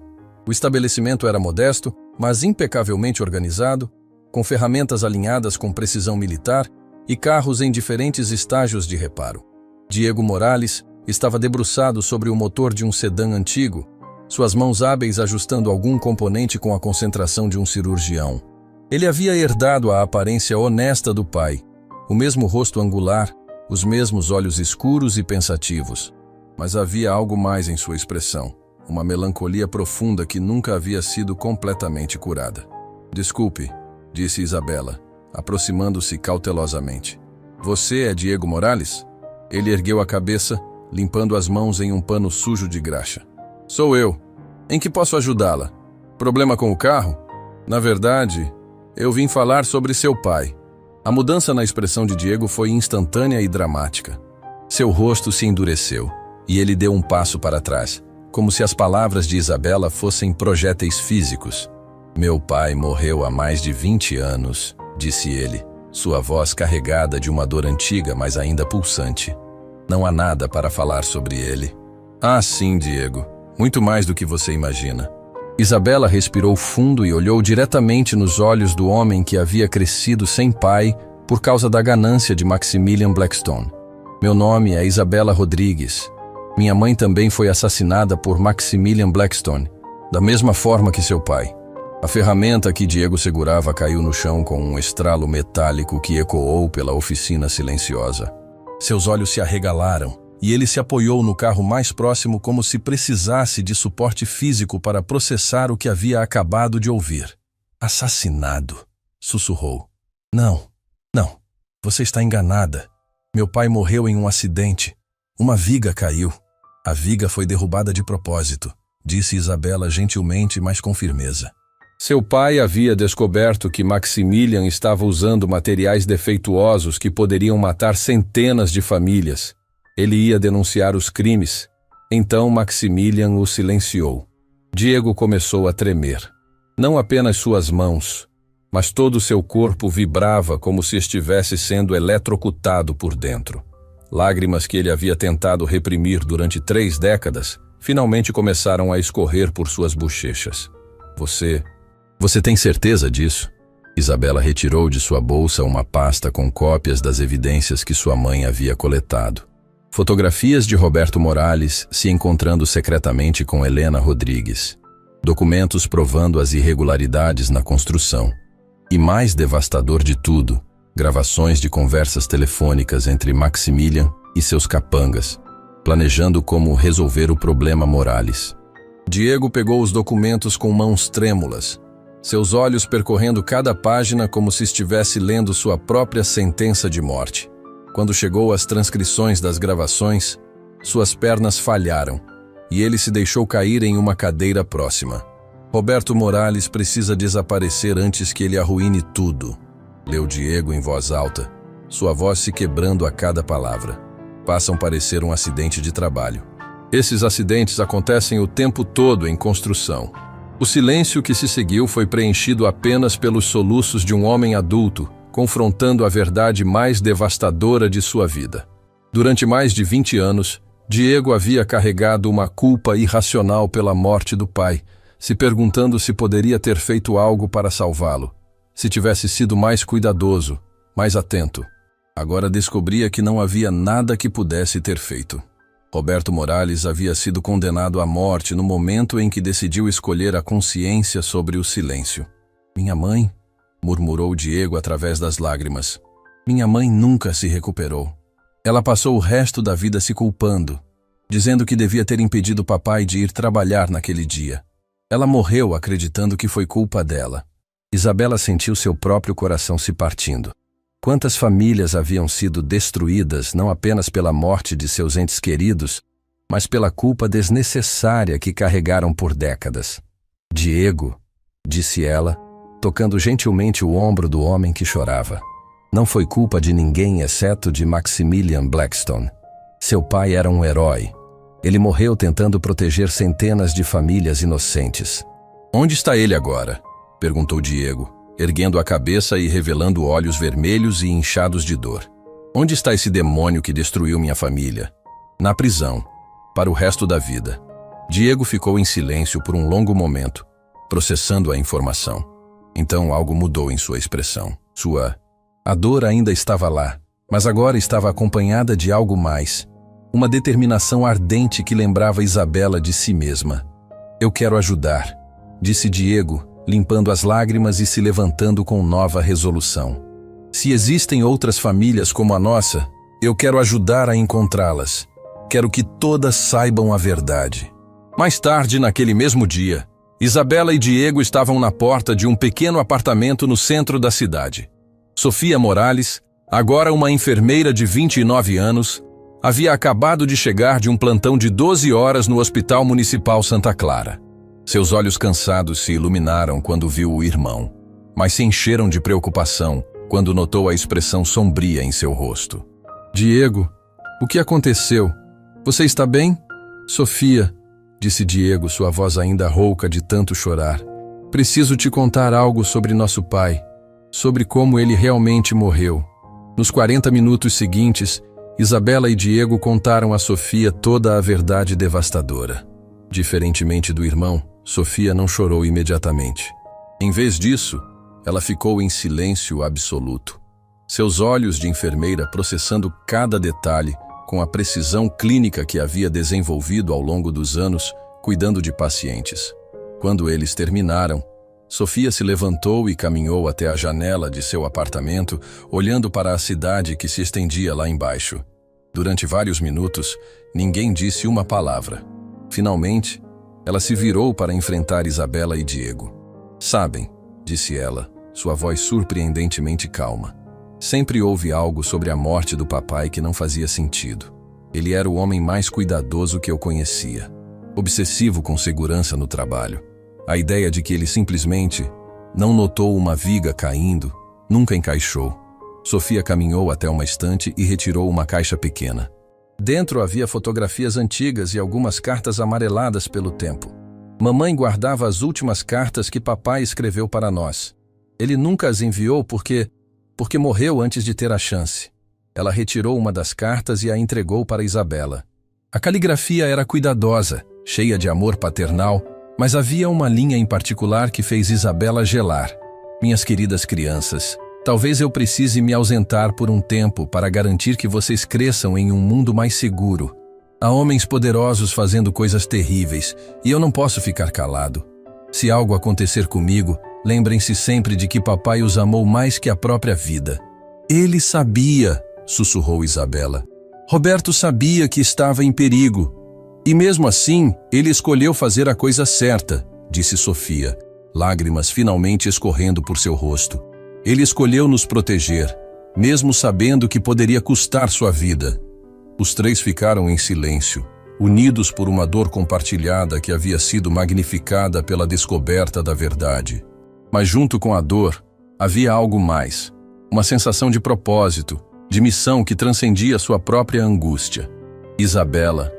S1: O estabelecimento era modesto, mas impecavelmente organizado, com ferramentas alinhadas com precisão militar e carros em diferentes estágios de reparo. Diego Morales estava debruçado sobre o motor de um sedã antigo, suas mãos hábeis ajustando algum componente com a concentração de um cirurgião. Ele havia herdado a aparência honesta do pai, o mesmo rosto angular, os mesmos olhos escuros e pensativos. Mas havia algo mais em sua expressão, uma melancolia profunda que nunca havia sido completamente curada. "Desculpe", disse Isabela, aproximando-se cautelosamente. "Você é Diego Morales?" Ele ergueu a cabeça, limpando as mãos em um pano sujo de graxa. "Sou eu. Em que posso ajudá-la? Problema com o carro? Na verdade, eu vim falar sobre seu pai." A mudança na expressão de Diego foi instantânea e dramática. Seu rosto se endureceu, e ele deu um passo para trás, como se as palavras de Isabela fossem projéteis físicos. "Meu pai morreu há mais de 20 anos, disse ele, sua voz carregada de uma dor antiga, mas ainda pulsante. "Não há nada para falar sobre ele." "Ah, sim, Diego. Muito mais do que você imagina." Isabela respirou fundo e olhou diretamente nos olhos do homem que havia crescido sem pai por causa da ganância de Maximilian Blackstone. "Meu nome é Isabela Rodrigues. Minha mãe também foi assassinada por Maximilian Blackstone, da mesma forma que seu pai." A ferramenta que Diego segurava caiu no chão com um estralo metálico que ecoou pela oficina silenciosa. Seus olhos se arregalaram e ele se apoiou no carro mais próximo como se precisasse de suporte físico para processar o que havia acabado de ouvir. "Assassinado", sussurrou. Não, você está enganada. Meu pai morreu em um acidente. Uma viga caiu. A viga foi derrubada de propósito", disse Isabela gentilmente, mas com firmeza. Seu pai havia descoberto que Maximilian estava usando materiais defeituosos que poderiam matar centenas de famílias. Ele ia denunciar os crimes. Então Maximilian o silenciou. Diego começou a tremer. Não apenas suas mãos, mas todo seu corpo vibrava como se estivesse sendo eletrocutado por dentro. Lágrimas que ele havia tentado reprimir durante 3 décadas finalmente começaram a escorrer por suas bochechas. Você tem certeza disso?" Isabela retirou de sua bolsa uma pasta com cópias das evidências que sua mãe havia coletado. Fotografias de Roberto Morales se encontrando secretamente com Helena Rodrigues. Documentos provando as irregularidades na construção. E mais devastador de tudo, gravações de conversas telefônicas entre Maximilian e seus capangas, planejando como resolver o problema Morales. Diego pegou os documentos com mãos trêmulas, seus olhos percorrendo cada página como se estivesse lendo sua própria sentença de morte. Quando chegou às transcrições das gravações, suas pernas falharam e ele se deixou cair em uma cadeira próxima. "Roberto Morales precisa desaparecer antes que ele arruine tudo", leu Diego em voz alta, sua voz se quebrando a cada palavra. "Passam a parecer um acidente de trabalho. Esses acidentes acontecem o tempo todo em construção." O silêncio que se seguiu foi preenchido apenas pelos soluços de um homem adulto, confrontando a verdade mais devastadora de sua vida. Durante mais de 20 anos, Diego havia carregado uma culpa irracional pela morte do pai, se perguntando se poderia ter feito algo para salvá-lo, se tivesse sido mais cuidadoso, mais atento. Agora descobria que não havia nada que pudesse ter feito. Roberto Morales havia sido condenado à morte no momento em que decidiu escolher a consciência sobre o silêncio. "Minha mãe?", murmurou Diego através das lágrimas. "Minha mãe nunca se recuperou. Ela passou o resto da vida se culpando, dizendo que devia ter impedido papai de ir trabalhar naquele dia. Ela morreu acreditando que foi culpa dela." Isabela sentiu seu próprio coração se partindo. Quantas famílias haviam sido destruídas não apenas pela morte de seus entes queridos, mas pela culpa desnecessária que carregaram por décadas. "Diego", disse ela, tocando gentilmente o ombro do homem que chorava. "Não foi culpa de ninguém exceto de Maximilian Blackstone. Seu pai era um herói. Ele morreu tentando proteger centenas de famílias inocentes." "Onde está ele agora?", perguntou Diego, erguendo a cabeça e revelando olhos vermelhos e inchados de dor. "Onde está esse demônio que destruiu minha família?" "Na prisão, para o resto da vida." Diego ficou em silêncio por um longo momento, processando a informação. Então algo mudou em sua expressão. A dor ainda estava lá, mas agora estava acompanhada de algo mais. Uma determinação ardente que lembrava Isabela de si mesma. Eu quero ajudar, disse Diego, limpando as lágrimas e se levantando com nova resolução. Se existem outras famílias como a nossa, eu quero ajudar a encontrá-las. Quero que todas saibam a verdade. Mais tarde, naquele mesmo dia, Isabela e Diego estavam na porta de um pequeno apartamento no centro da cidade. Sofia Morales, agora uma enfermeira de 29 anos, havia acabado de chegar de um plantão de 12 horas no Hospital Municipal Santa Clara. Seus olhos cansados se iluminaram quando viu o irmão, mas se encheram de preocupação quando notou a expressão sombria em seu rosto. Diego, o que aconteceu? Você está bem? Sofia, disse Diego, sua voz ainda rouca de tanto chorar. Preciso te contar algo sobre nosso pai, sobre como ele realmente morreu. Nos 40 minutos seguintes, Isabela e Diego contaram a Sofia toda a verdade devastadora. Diferentemente do irmão, Sofia não chorou imediatamente. Em vez disso, ela ficou em silêncio absoluto. Seus olhos de enfermeira processando cada detalhe com a precisão clínica que havia desenvolvido ao longo dos anos, cuidando de pacientes. Quando eles terminaram, Sofia se levantou e caminhou até a janela de seu apartamento, olhando para a cidade que se estendia lá embaixo. Durante vários minutos, ninguém disse uma palavra. Finalmente, ela se virou para enfrentar Isabela e Diego. Sabem, disse ela, sua voz surpreendentemente calma. Sempre houve algo sobre a morte do papai que não fazia sentido. Ele era o homem mais cuidadoso que eu conhecia. Obsessivo com segurança no trabalho. A ideia de que ele simplesmente não notou uma viga caindo nunca encaixou. Sofia caminhou até uma estante e retirou uma caixa pequena. Dentro havia fotografias antigas e algumas cartas amareladas pelo tempo. Mamãe guardava as últimas cartas que papai escreveu para nós. Ele nunca as enviou porque morreu antes de ter a chance. Ela retirou uma das cartas e a entregou para Isabela. A caligrafia era cuidadosa, cheia de amor paternal, mas havia uma linha em particular que fez Isabela gelar. Minhas queridas crianças, talvez eu precise me ausentar por um tempo para garantir que vocês cresçam em um mundo mais seguro. Há homens poderosos fazendo coisas terríveis, e eu não posso ficar calado. Se algo acontecer comigo, lembrem-se sempre de que papai os amou mais que a própria vida. Ele sabia, sussurrou Isabela. Roberto sabia que estava em perigo. E mesmo assim, ele escolheu fazer a coisa certa, disse Sofia, lágrimas finalmente escorrendo por seu rosto. Ele escolheu nos proteger, mesmo sabendo que poderia custar sua vida. Os três ficaram em silêncio, unidos por uma dor compartilhada que havia sido magnificada pela descoberta da verdade. Mas junto com a dor, havia algo mais. Uma sensação de propósito, de missão que transcendia sua própria angústia. Isabela,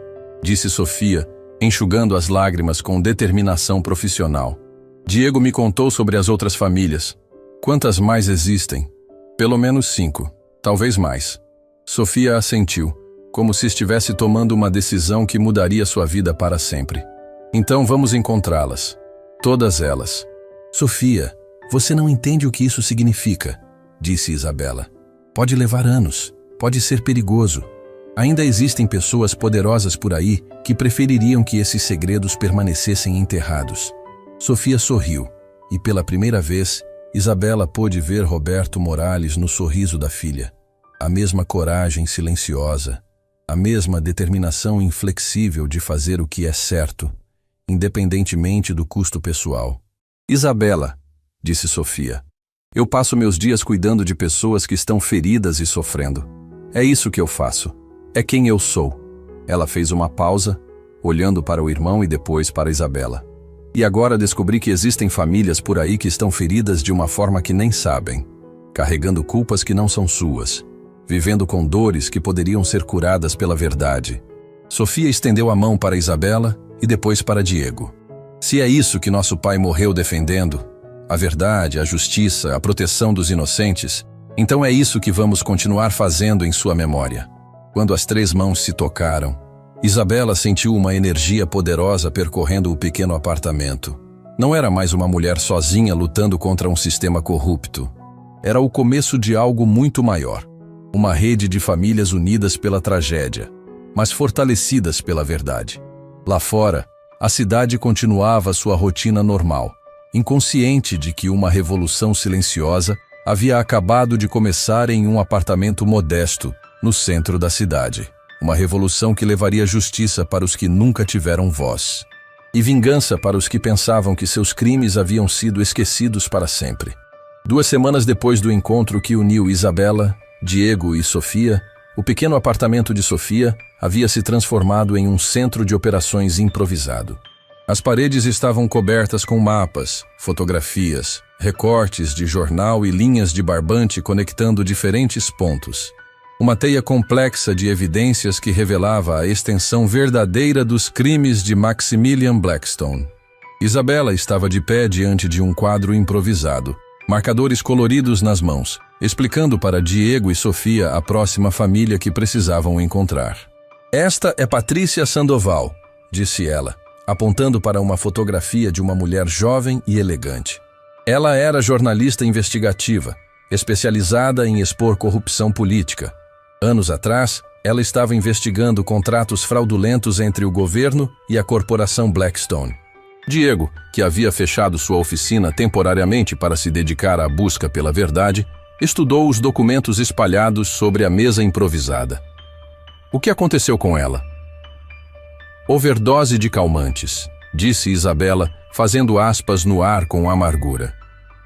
S1: disse Sofia, enxugando as lágrimas com determinação profissional. Diego me contou sobre as outras famílias. Quantas mais existem? Pelo menos 5, talvez mais. Sofia assentiu, como se estivesse tomando uma decisão que mudaria sua vida para sempre. Então vamos encontrá-las. Todas elas. Sofia, você não entende o que isso significa, disse Isabela. Pode levar anos, pode ser perigoso. Ainda existem pessoas poderosas por aí que prefeririam que esses segredos permanecessem enterrados. Sofia sorriu, e pela primeira vez, Isabela pôde ver Roberto Morales no sorriso da filha. A mesma coragem silenciosa, a mesma determinação inflexível de fazer o que é certo, independentemente do custo pessoal. Isabela, disse Sofia, eu passo meus dias cuidando de pessoas que estão feridas e sofrendo. É isso que eu faço. É quem eu sou. Ela fez uma pausa, olhando para o irmão e depois para Isabela. E agora descobri que existem famílias por aí que estão feridas de uma forma que nem sabem, carregando culpas que não são suas, vivendo com dores que poderiam ser curadas pela verdade. Sofia estendeu a mão para Isabela e depois para Diego. Se é isso que nosso pai morreu defendendo, a verdade, a justiça, a proteção dos inocentes, então é isso que vamos continuar fazendo em sua memória. Quando as 3 mãos se tocaram, Isabela sentiu uma energia poderosa percorrendo o pequeno apartamento. Não era mais uma mulher sozinha lutando contra um sistema corrupto. Era o começo de algo muito maior. Uma rede de famílias unidas pela tragédia, mas fortalecidas pela verdade. Lá fora, a cidade continuava sua rotina normal, inconsciente de que uma revolução silenciosa havia acabado de começar em um apartamento modesto, no centro da cidade. Uma revolução que levaria justiça para os que nunca tiveram voz. E vingança para os que pensavam que seus crimes haviam sido esquecidos para sempre. 2 semanas depois do encontro que uniu Isabela, Diego e Sofia, o pequeno apartamento de Sofia havia se transformado em um centro de operações improvisado. As paredes estavam cobertas com mapas, fotografias, recortes de jornal e linhas de barbante conectando diferentes pontos. Uma teia complexa de evidências que revelava a extensão verdadeira dos crimes de Maximilian Blackstone. Isabela estava de pé diante de um quadro improvisado, marcadores coloridos nas mãos, explicando para Diego e Sofia a próxima família que precisavam encontrar. "Esta é Patrícia Sandoval", disse ela, apontando para uma fotografia de uma mulher jovem e elegante. Ela era jornalista investigativa, especializada em expor corrupção política. Anos atrás, ela estava investigando contratos fraudulentos entre o governo e a corporação Blackstone. Diego, que havia fechado sua oficina temporariamente para se dedicar à busca pela verdade, estudou os documentos espalhados sobre a mesa improvisada. O que aconteceu com ela? "Overdose de calmantes", disse Isabela, fazendo aspas no ar com amargura.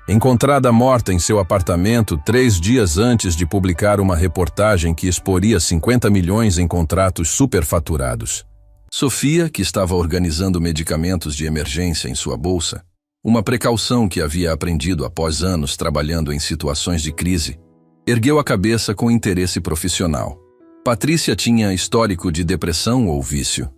S1: Encontrada morta em seu apartamento 3 dias antes de publicar uma reportagem que exporia 50 milhões em contratos superfaturados. Sofia, que estava organizando medicamentos de emergência em sua bolsa, uma precaução que havia aprendido após anos trabalhando em situações de crise, ergueu a cabeça com interesse profissional. Patrícia tinha histórico de depressão ou vício?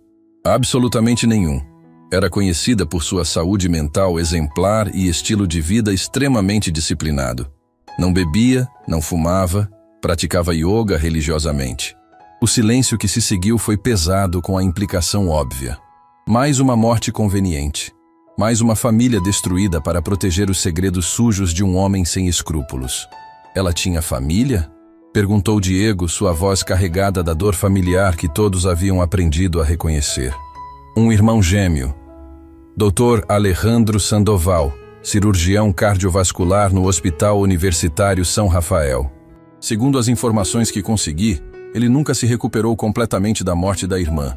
S1: Absolutamente nenhum. Era conhecida por sua saúde mental exemplar e estilo de vida extremamente disciplinado. Não bebia, não fumava, praticava yoga religiosamente. O silêncio que se seguiu foi pesado com a implicação óbvia. Mais uma morte conveniente. Mais uma família destruída para proteger os segredos sujos de um homem sem escrúpulos. Ela tinha família? Perguntou Diego, sua voz carregada da dor familiar que todos haviam aprendido a reconhecer. Um irmão gêmeo. Dr. Alejandro Sandoval, cirurgião cardiovascular no Hospital Universitário São Rafael. Segundo as informações que consegui, ele nunca se recuperou completamente da morte da irmã.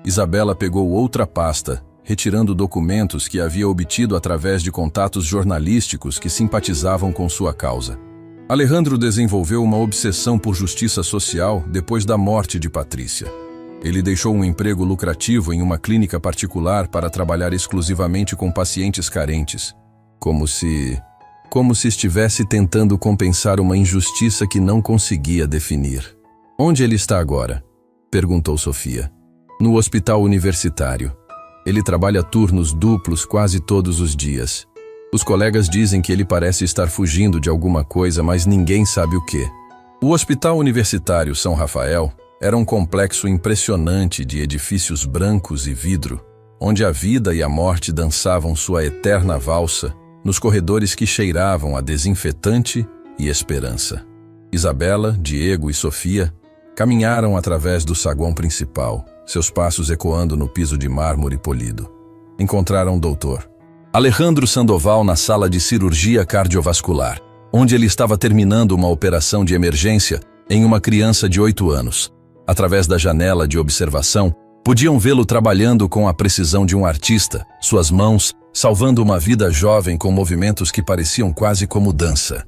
S1: Isabela pegou outra pasta, retirando documentos que havia obtido através de contatos jornalísticos que simpatizavam com sua causa. Alejandro desenvolveu uma obsessão por justiça social depois da morte de Patrícia. Ele deixou um emprego lucrativo em uma clínica particular para trabalhar exclusivamente com pacientes carentes, como se estivesse tentando compensar uma injustiça que não conseguia definir. "Onde ele está agora?" perguntou Sofia. "No hospital universitário. Ele trabalha turnos duplos quase todos os dias. Os colegas dizem que ele parece estar fugindo de alguma coisa, mas ninguém sabe o quê." O Hospital Universitário São Rafael era um complexo impressionante de edifícios brancos e vidro, onde a vida e a morte dançavam sua eterna valsa, nos corredores que cheiravam a desinfetante e esperança. Isabela, Diego e Sofia caminharam através do saguão principal, seus passos ecoando no piso de mármore polido. Encontraram o doutor Alejandro Sandoval na sala de cirurgia cardiovascular, onde ele estava terminando uma operação de emergência em uma criança de 8 anos. Através da janela de observação, podiam vê-lo trabalhando com a precisão de um artista, suas mãos salvando uma vida jovem com movimentos que pareciam quase como dança.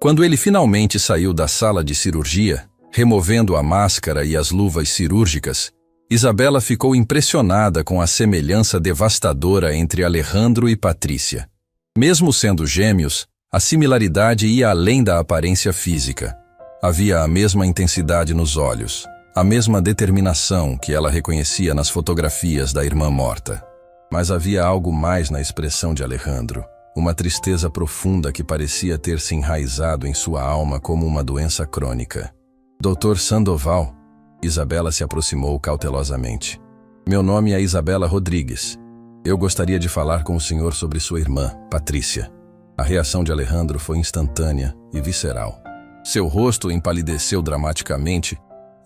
S1: Quando ele finalmente saiu da sala de cirurgia, removendo a máscara e as luvas cirúrgicas, Isabela ficou impressionada com a semelhança devastadora entre Alejandro e Patrícia. Mesmo sendo gêmeos, a similaridade ia além da aparência física. Havia a mesma intensidade nos olhos, a mesma determinação que ela reconhecia nas fotografias da irmã morta. Mas havia algo mais na expressão de Alejandro, uma tristeza profunda que parecia ter se enraizado em sua alma como uma doença crônica. "Dr. Sandoval", Isabela se aproximou cautelosamente. Meu nome é Isabela Rodrigues. Eu gostaria de falar com o senhor sobre sua irmã, Patrícia. A reação de Alejandro foi instantânea e visceral. Seu rosto empalideceu dramaticamente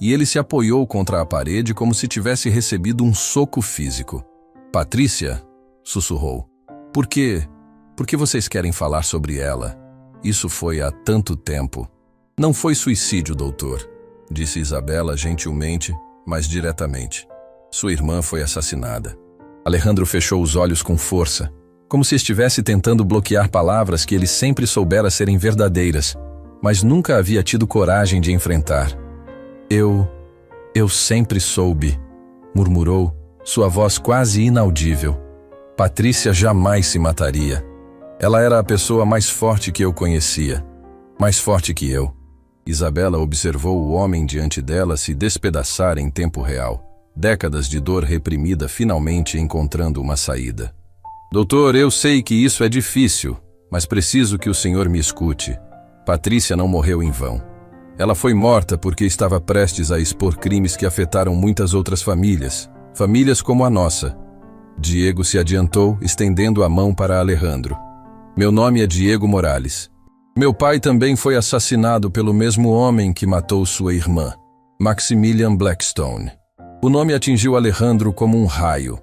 S1: e ele se apoiou contra a parede como se tivesse recebido um soco físico. Patrícia, sussurrou. Por que vocês querem falar sobre ela? Isso foi há tanto tempo. Não foi suicídio, doutor, disse Isabela gentilmente, mas diretamente. Sua irmã foi assassinada. Alejandro fechou os olhos com força, como se estivesse tentando bloquear palavras que ele sempre soubera serem verdadeiras, mas nunca havia tido coragem de enfrentar. Eu sempre soube, murmurou, sua voz quase inaudível. Patrícia jamais se mataria. Ela era a pessoa mais forte que eu conhecia, mais forte que eu. Isabela observou o homem diante dela se despedaçar em tempo real, décadas de dor reprimida finalmente encontrando uma saída. Doutor, eu sei que isso é difícil, mas preciso que o senhor me escute. Patrícia não morreu em vão. Ela foi morta porque estava prestes a expor crimes que afetaram muitas outras famílias, famílias como a nossa. Diego se adiantou, estendendo a mão para Alejandro. Meu nome é Diego Morales. Meu pai também foi assassinado pelo mesmo homem que matou sua irmã, Maximilian Blackstone. O nome atingiu Alejandro como um raio.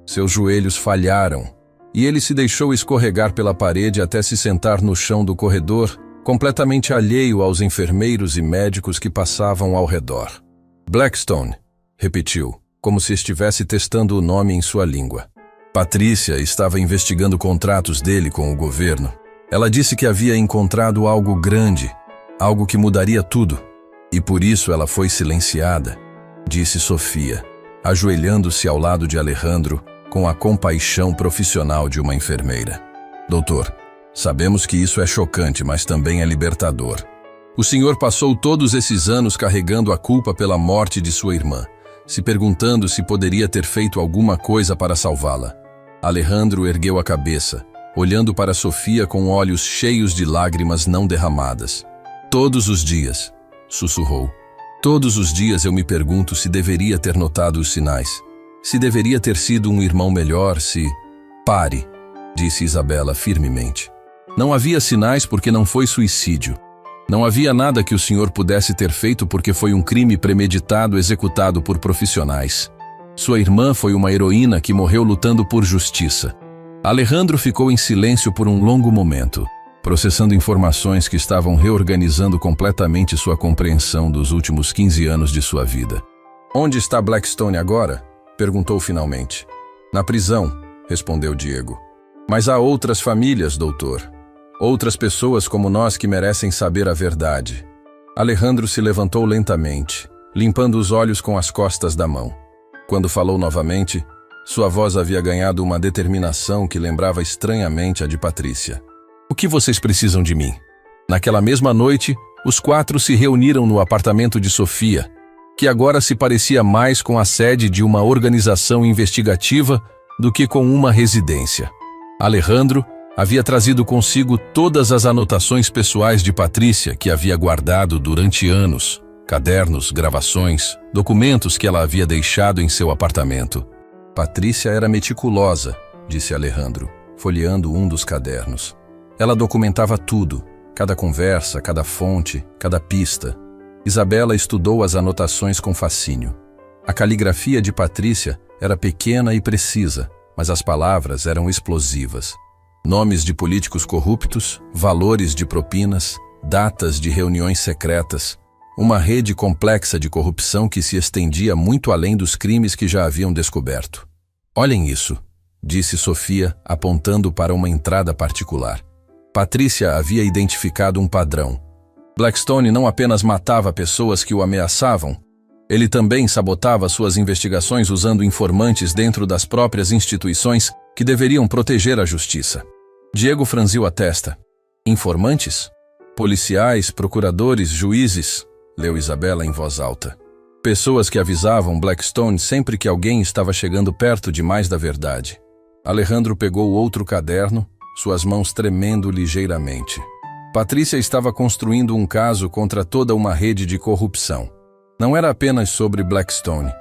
S1: Seus joelhos falharam, e ele se deixou escorregar pela parede até se sentar no chão do corredor, completamente alheio aos enfermeiros e médicos que passavam ao redor. Blackstone, repetiu, como se estivesse testando o nome em sua língua. Patrícia estava investigando contratos dele com o governo. Ela disse que havia encontrado algo grande, algo que mudaria tudo, e por isso ela foi silenciada, disse Sofia, ajoelhando-se ao lado de Alejandro com a compaixão profissional de uma enfermeira. Doutor, sabemos que isso é chocante, mas também é libertador. O senhor passou todos esses anos carregando a culpa pela morte de sua irmã, se perguntando se poderia ter feito alguma coisa para salvá-la. Alejandro ergueu a cabeça, olhando para Sofia com olhos cheios de lágrimas não derramadas. Todos os dias, sussurrou. Todos os dias eu me pergunto se deveria ter notado os sinais. Se deveria ter sido um irmão melhor, se... Pare, disse Isabela firmemente. Não havia sinais porque não foi suicídio. Não havia nada que o senhor pudesse ter feito porque foi um crime premeditado executado por profissionais. Sua irmã foi uma heroína que morreu lutando por justiça. Alejandro ficou em silêncio por um longo momento, processando informações que estavam reorganizando completamente sua compreensão dos últimos 15 anos de sua vida. Onde está Blackstone agora? Perguntou finalmente. Na prisão, respondeu Diego. Mas há outras famílias, doutor. Outras pessoas como nós que merecem saber a verdade. Alejandro se levantou lentamente, limpando os olhos com as costas da mão. Quando falou novamente, sua voz havia ganhado uma determinação que lembrava estranhamente a de Patrícia. O que vocês precisam de mim? Naquela mesma noite, os 4 se reuniram no apartamento de Sofia, que agora se parecia mais com a sede de uma organização investigativa do que com uma residência. Alejandro havia trazido consigo todas as anotações pessoais de Patrícia que havia guardado durante anos, cadernos, gravações, documentos que ela havia deixado em seu apartamento. Patrícia era meticulosa, disse Alejandro, folheando um dos cadernos. Ela documentava tudo, cada conversa, cada fonte, cada pista. Isabela estudou as anotações com fascínio. A caligrafia de Patrícia era pequena e precisa, mas as palavras eram explosivas. Nomes de políticos corruptos, valores de propinas, datas de reuniões secretas, uma rede complexa de corrupção que se estendia muito além dos crimes que já haviam descoberto. Olhem isso, disse Sofia, apontando para uma entrada particular. Patrícia havia identificado um padrão. Blackstone não apenas matava pessoas que o ameaçavam, ele também sabotava suas investigações usando informantes dentro das próprias instituições que deveriam proteger a justiça. Diego franziu a testa. Informantes? Policiais, procuradores, juízes, leu Isabela em voz alta. Pessoas que avisavam Blackstone sempre que alguém estava chegando perto demais da verdade. Alejandro pegou outro caderno, suas mãos tremendo ligeiramente. Patrícia estava construindo um caso contra toda uma rede de corrupção. Não era apenas sobre Blackstone.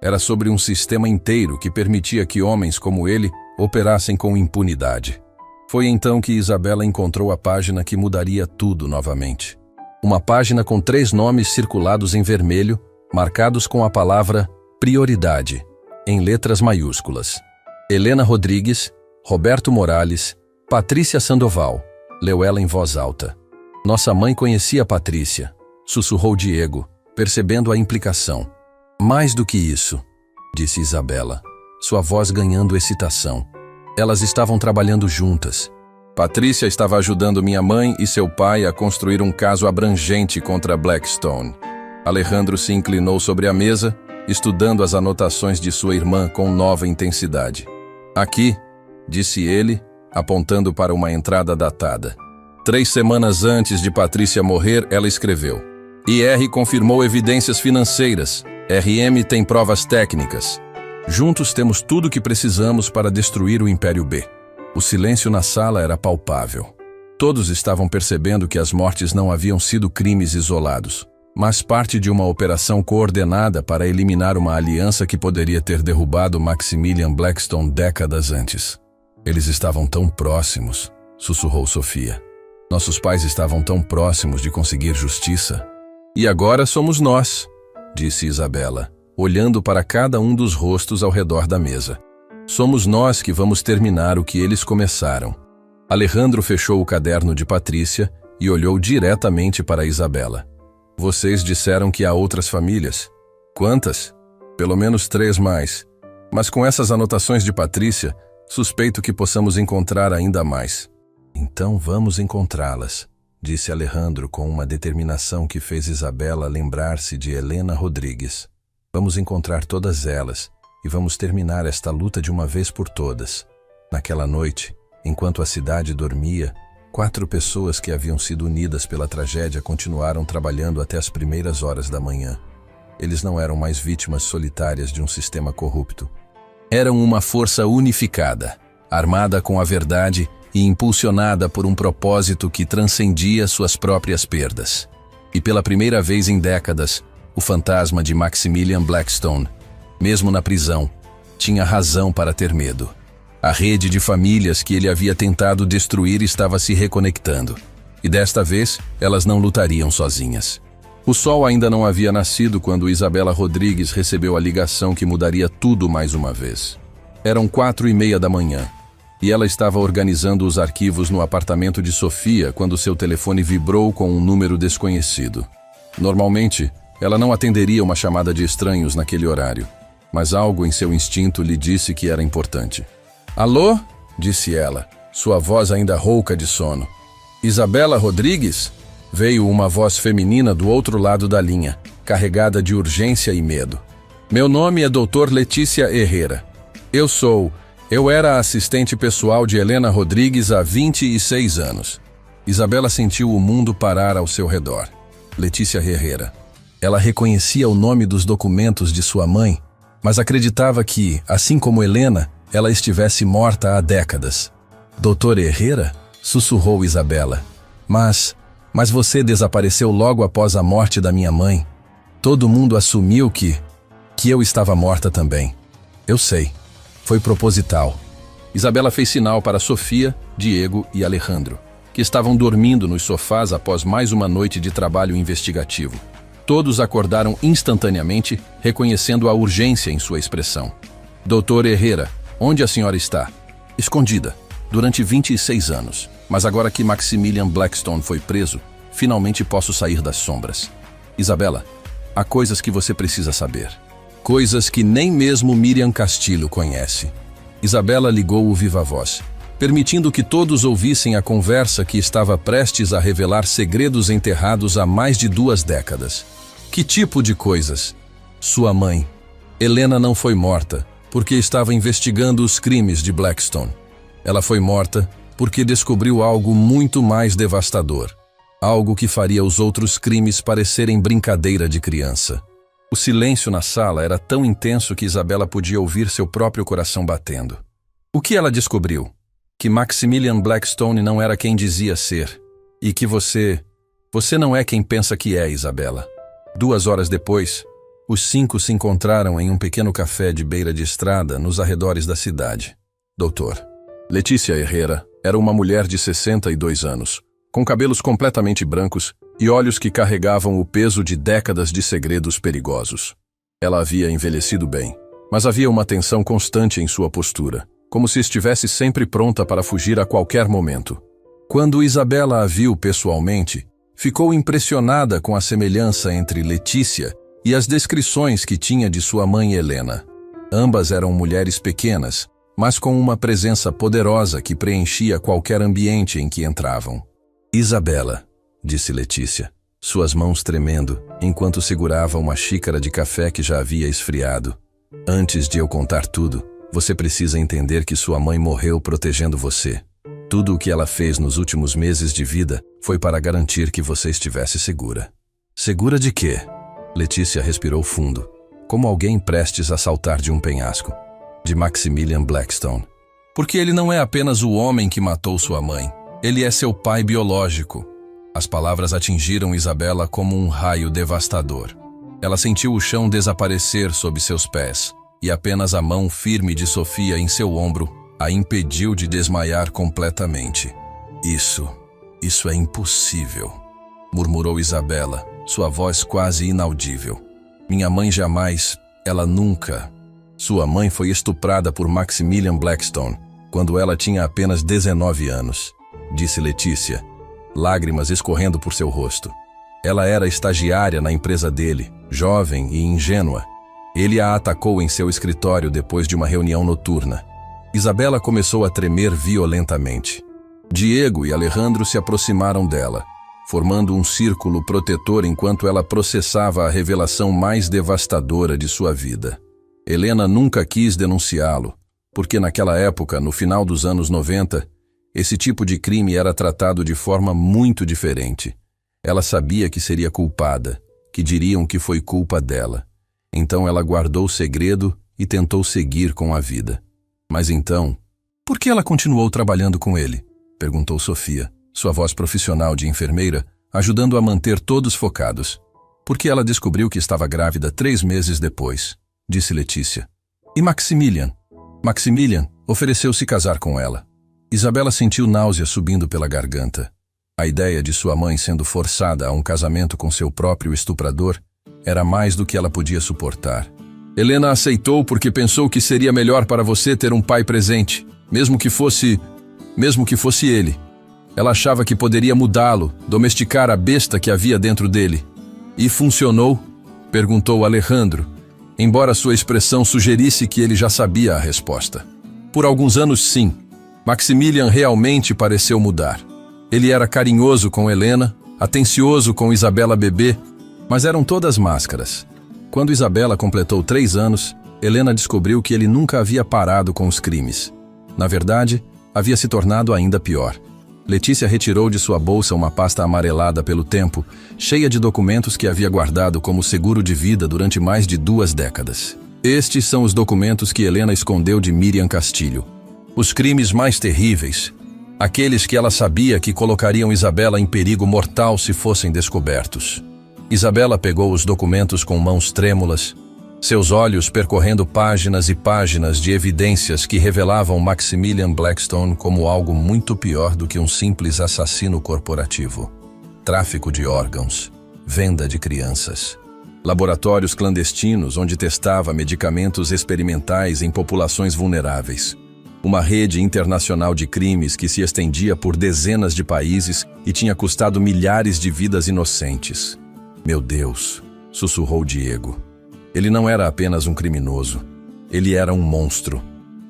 S1: Era sobre um sistema inteiro que permitia que homens como ele operassem com impunidade. Foi então que Isabela encontrou a página que mudaria tudo novamente. Uma página com 3 nomes circulados em vermelho, marcados com a palavra prioridade, em letras maiúsculas. Helena Rodrigues, Roberto Morales, Patrícia Sandoval, leu ela em voz alta. Nossa mãe conhecia Patrícia, sussurrou Diego, percebendo a implicação. Mais do que isso, disse Isabela, sua voz ganhando excitação. Elas estavam trabalhando juntas. Patrícia estava ajudando minha mãe e seu pai a construir um caso abrangente contra Blackstone. Alejandro se inclinou sobre a mesa, estudando as anotações de sua irmã com nova intensidade. Aqui, disse ele, apontando para uma entrada datada. 3 semanas antes de Patrícia morrer, ela escreveu: IR confirmou evidências financeiras. RM tem provas técnicas. Juntos temos tudo o que precisamos para destruir o Império B. O silêncio na sala era palpável. Todos estavam percebendo que as mortes não haviam sido crimes isolados, mas parte de uma operação coordenada para eliminar uma aliança que poderia ter derrubado Maximilian Blackstone décadas antes. Eles estavam tão próximos, sussurrou Sofia. Nossos pais estavam tão próximos de conseguir justiça. E agora somos nós, disse Isabela, olhando para cada um dos rostos ao redor da mesa. Somos nós que vamos terminar o que eles começaram. Alejandro fechou o caderno de Patrícia e olhou diretamente para Isabela. Vocês disseram que há outras famílias. Quantas? Pelo menos 3 mais. Mas com essas anotações de Patrícia, suspeito que possamos encontrar ainda mais. Então vamos encontrá-las, disse Alejandro com uma determinação que fez Isabela lembrar-se de Helena Rodrigues. Vamos encontrar todas elas e vamos terminar esta luta de uma vez por todas. Naquela noite, enquanto a cidade dormia, 4 pessoas que haviam sido unidas pela tragédia continuaram trabalhando até as primeiras horas da manhã. Eles não eram mais vítimas solitárias de um sistema corrupto. Eram uma força unificada, armada com a verdade e impulsionada por um propósito que transcendia suas próprias perdas. E pela primeira vez em décadas, o fantasma de Maximilian Blackstone, mesmo na prisão, tinha razão para ter medo. A rede de famílias que ele havia tentado destruir estava se reconectando, e desta vez elas não lutariam sozinhas. O sol ainda não havia nascido quando Isabela Rodrigues recebeu a ligação que mudaria tudo mais uma vez. Eram 4:30 da manhã, e ela estava organizando os arquivos no apartamento de Sofia quando seu telefone vibrou com um número desconhecido. Normalmente, ela não atenderia uma chamada de estranhos naquele horário, mas algo em seu instinto lhe disse que era importante. Alô? Disse ela, sua voz ainda rouca de sono. Isabela Rodrigues? Veio uma voz feminina do outro lado da linha, carregada de urgência e medo. Meu nome é Dr. Letícia Herrera. Eu era a assistente pessoal de Helena Rodrigues há 26 anos. Isabela sentiu o mundo parar ao seu redor. Letícia Herrera. Ela reconhecia o nome dos documentos de sua mãe, mas acreditava que, assim como Helena, ela estivesse morta há décadas. Doutor Herrera? Sussurrou Isabela. Mas você desapareceu logo após a morte da minha mãe. Todo mundo assumiu que eu estava morta também. Eu sei. Foi proposital. Isabela fez sinal para Sofia, Diego e Alejandro, que estavam dormindo nos sofás após mais uma noite de trabalho investigativo. Todos acordaram instantaneamente, reconhecendo a urgência em sua expressão. Doutor Herrera, onde a senhora está? Escondida, durante 26 anos. Mas agora que Maximilian Blackstone foi preso, finalmente posso sair das sombras. Isabela, há coisas que você precisa saber. Coisas que nem mesmo Miriam Castilho conhece. Isabela ligou o viva-voz, permitindo que todos ouvissem a conversa que estava prestes a revelar segredos enterrados há mais de 2 décadas. Que tipo de coisas? Sua mãe, Helena, não foi morta porque estava investigando os crimes de Blackstone. Ela foi morta porque descobriu algo muito mais devastador. Algo que faria os outros crimes parecerem brincadeira de criança. O silêncio na sala era tão intenso que Isabela podia ouvir seu próprio coração batendo. O que ela descobriu? Que Maximilian Blackstone não era quem dizia ser. E que você não é quem pensa que é, Isabela. 2 horas depois, Os 5 se encontraram em um pequeno café de beira de estrada nos arredores da cidade. Doutor. Letícia Herrera era uma mulher de 62 anos, com cabelos completamente brancos e olhos que carregavam o peso de décadas de segredos perigosos. Ela havia envelhecido bem, mas havia uma tensão constante em sua postura, como se estivesse sempre pronta para fugir a qualquer momento. Quando Isabela a viu pessoalmente, ficou impressionada com a semelhança entre Letícia e as descrições que tinha de sua mãe Helena. Ambas eram mulheres pequenas, mas com uma presença poderosa que preenchia qualquer ambiente em que entravam. Isabela, disse Letícia, suas mãos tremendo, enquanto segurava uma xícara de café que já havia esfriado. Antes de eu contar tudo, você precisa entender que sua mãe morreu protegendo você. Tudo o que ela fez nos últimos meses de vida foi para garantir que você estivesse segura. Segura de quê? Letícia respirou fundo, como alguém prestes a saltar de um penhasco. De Maximilian Blackstone. Porque ele não é apenas o homem que matou sua mãe. Ele é seu pai biológico. As palavras atingiram Isabela como um raio devastador. Ela sentiu o chão desaparecer sob seus pés, e apenas a mão firme de Sofia em seu ombro a impediu de desmaiar completamente. Isso é impossível, murmurou Isabela, sua voz quase inaudível. Minha mãe jamais, ela nunca... Sua mãe foi estuprada por Maximilian Blackstone quando ela tinha apenas 19 anos, disse Letícia, lágrimas escorrendo por seu rosto. Ela era estagiária na empresa dele, jovem e ingênua. Ele a atacou em seu escritório depois de uma reunião noturna. Isabela começou a tremer violentamente. Diego e Alejandro se aproximaram dela, formando um círculo protetor enquanto ela processava a revelação mais devastadora de sua vida. Helena nunca quis denunciá-lo, porque naquela época, no final dos anos 90, esse tipo de crime era tratado de forma muito diferente. Ela sabia que seria culpada, que diriam que foi culpa dela. Então ela guardou o segredo e tentou seguir com a vida. Mas então, por que ela continuou trabalhando com ele? Perguntou Sofia, sua voz profissional de enfermeira, ajudando a manter todos focados. Porque ela descobriu que estava grávida 3 meses depois, disse Letícia. E Maximilian? Maximilian ofereceu-se casar com ela. Isabela sentiu náusea subindo pela garganta. A ideia de sua mãe sendo forçada a um casamento com seu próprio estuprador era mais do que ela podia suportar. Helena aceitou porque pensou que seria melhor para você ter um pai presente, mesmo que fosse ele. Ela achava que poderia mudá-lo, domesticar a besta que havia dentro dele. E funcionou? Perguntou Alejandro, embora sua expressão sugerisse que ele já sabia a resposta. Por alguns anos, sim. Maximilian realmente pareceu mudar. Ele era carinhoso com Helena, atencioso com Isabela bebê, mas eram todas máscaras. Quando Isabela completou 3 anos, Helena descobriu que ele nunca havia parado com os crimes. Na verdade, havia se tornado ainda pior. Letícia retirou de sua bolsa uma pasta amarelada pelo tempo, cheia de documentos que havia guardado como seguro de vida durante mais de 2 décadas. Estes são os documentos que Helena escondeu de Miriam Castilho. Os crimes mais terríveis, aqueles que ela sabia que colocariam Isabela em perigo mortal se fossem descobertos. Isabela pegou os documentos com mãos trêmulas, seus olhos percorrendo páginas e páginas de evidências que revelavam Maximilian Blackstone como algo muito pior do que um simples assassino corporativo. Tráfico de órgãos, venda de crianças, laboratórios clandestinos onde testava medicamentos experimentais em populações vulneráveis, uma rede internacional de crimes que se estendia por dezenas de países e tinha custado milhares de vidas inocentes. Meu Deus, sussurrou Diego. Ele não era apenas um criminoso, ele era um monstro.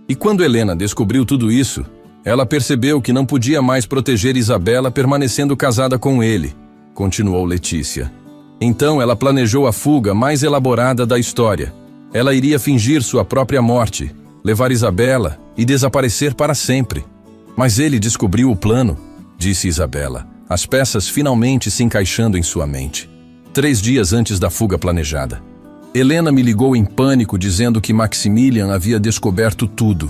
S1: E quando Helena descobriu tudo isso, ela percebeu que não podia mais proteger Isabela permanecendo casada com ele, continuou Letícia. Então ela planejou a fuga mais elaborada da história. Ela iria fingir sua própria morte, levar Isabela e desaparecer para sempre. Mas ele descobriu o plano, disse Isabela, as peças finalmente se encaixando em sua mente. 3 dias antes da fuga planejada. Helena me ligou em pânico dizendo que Maximilian havia descoberto tudo.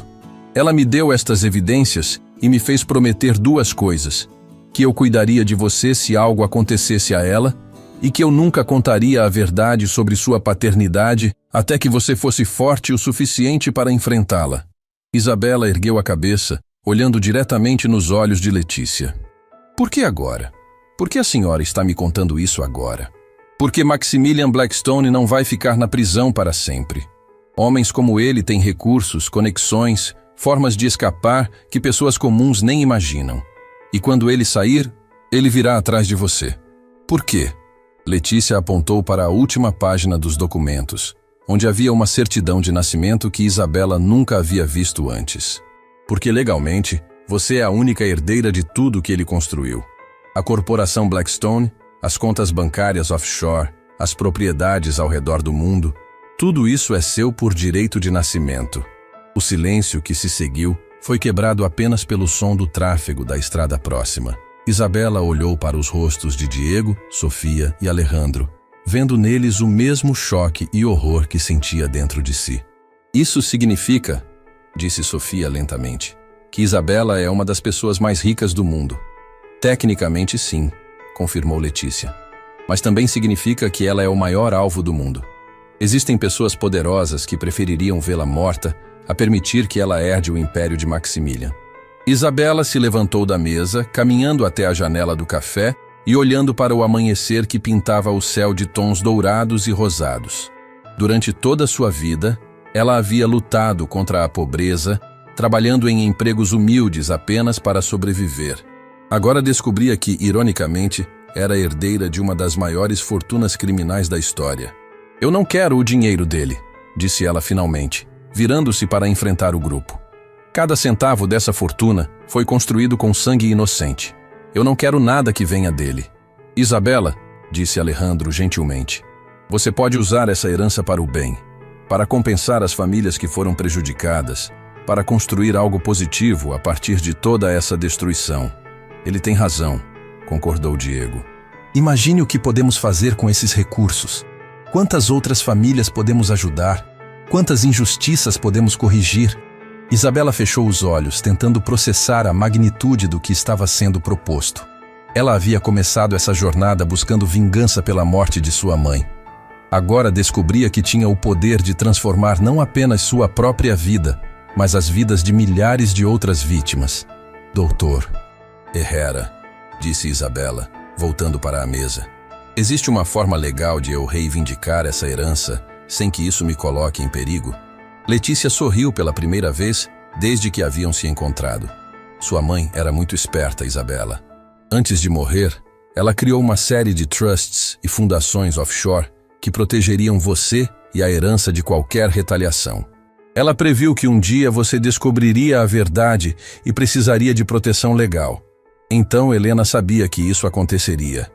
S1: Ela me deu estas evidências e me fez prometer 2 coisas. Que eu cuidaria de você se algo acontecesse a ela e que eu nunca contaria a verdade sobre sua paternidade até que você fosse forte o suficiente para enfrentá-la. Isabela ergueu a cabeça, olhando diretamente nos olhos de Letícia. Por que agora? Por que a senhora está me contando isso agora? Porque Maximilian Blackstone não vai ficar na prisão para sempre. Homens como ele têm recursos, conexões, formas de escapar que pessoas comuns nem imaginam. E quando ele sair, ele virá atrás de você. Por quê? Letícia apontou para a última página dos documentos, onde havia uma certidão de nascimento que Isabela nunca havia visto antes. Porque legalmente, você é a única herdeira de tudo que ele construiu. A corporação Blackstone, as contas bancárias offshore, as propriedades ao redor do mundo, tudo isso é seu por direito de nascimento. O silêncio que se seguiu foi quebrado apenas pelo som do tráfego da estrada próxima. Isabela olhou para os rostos de Diego, Sofia e Alejandro, vendo neles o mesmo choque e horror que sentia dentro de si. Isso significa, disse Sofia lentamente, que Isabela é uma das pessoas mais ricas do mundo. Tecnicamente sim, confirmou Letícia. Mas também significa que ela é o maior alvo do mundo. Existem pessoas poderosas que prefeririam vê-la morta a permitir que ela herde o império de Maximilian. Isabela se levantou da mesa, caminhando até a janela do café e olhando para o amanhecer que pintava o céu de tons dourados e rosados. Durante toda a sua vida, ela havia lutado contra a pobreza, trabalhando em empregos humildes apenas para sobreviver. Agora descobria que, ironicamente, era herdeira de uma das maiores fortunas criminais da história. Eu não quero o dinheiro dele, disse ela finalmente, virando-se para enfrentar o grupo. Cada centavo dessa fortuna foi construído com sangue inocente. Eu não quero nada que venha dele. Isabela, disse Alejandro gentilmente, você pode usar essa herança para o bem, para compensar as famílias que foram prejudicadas, para construir algo positivo a partir de toda essa destruição. Ele tem razão, concordou Diego. Imagine o que podemos fazer com esses recursos. Quantas outras famílias podemos ajudar? Quantas injustiças podemos corrigir? Isabela fechou os olhos, tentando processar a magnitude do que estava sendo proposto. Ela havia começado essa jornada buscando vingança pela morte de sua mãe. Agora descobria que tinha o poder de transformar não apenas sua própria vida, mas as vidas de milhares de outras vítimas. Doutor Herrera, disse Isabela, voltando para a mesa. Existe uma forma legal de eu reivindicar essa herança sem que isso me coloque em perigo? Letícia sorriu pela primeira vez desde que haviam se encontrado. Sua mãe era muito esperta, Isabela. Antes de morrer, ela criou uma série de trusts e fundações offshore que protegeriam você e a herança de qualquer retaliação. Ela previu que um dia você descobriria a verdade e precisaria de proteção legal. Então Helena sabia que isso aconteceria.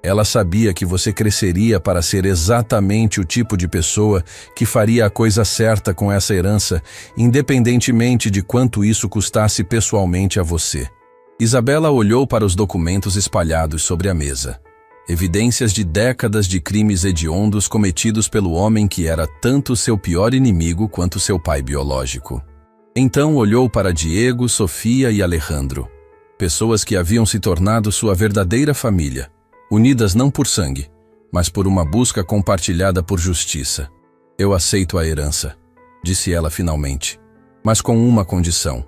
S1: Ela sabia que você cresceria para ser exatamente o tipo de pessoa que faria a coisa certa com essa herança, independentemente de quanto isso custasse pessoalmente a você. Isabela olhou para os documentos espalhados sobre a mesa. Evidências de décadas de crimes hediondos cometidos pelo homem que era tanto seu pior inimigo quanto seu pai biológico. Então olhou para Diego, Sofia e Alejandro. Pessoas que haviam se tornado sua verdadeira família. Unidas não por sangue, mas por uma busca compartilhada por justiça. Eu aceito a herança, disse ela finalmente, mas com uma condição.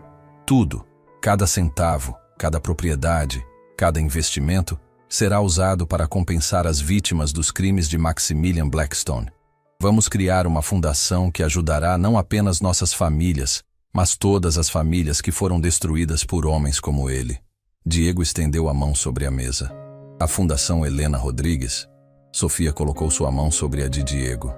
S1: Tudo, cada centavo, cada propriedade, cada investimento, será usado para compensar as vítimas dos crimes de Maximilian Blackstone. Vamos criar uma fundação que ajudará não apenas nossas famílias, mas todas as famílias que foram destruídas por homens como ele. Diego estendeu a mão sobre a mesa. A Fundação Helena Rodrigues. Sofia colocou sua mão sobre a de Diego.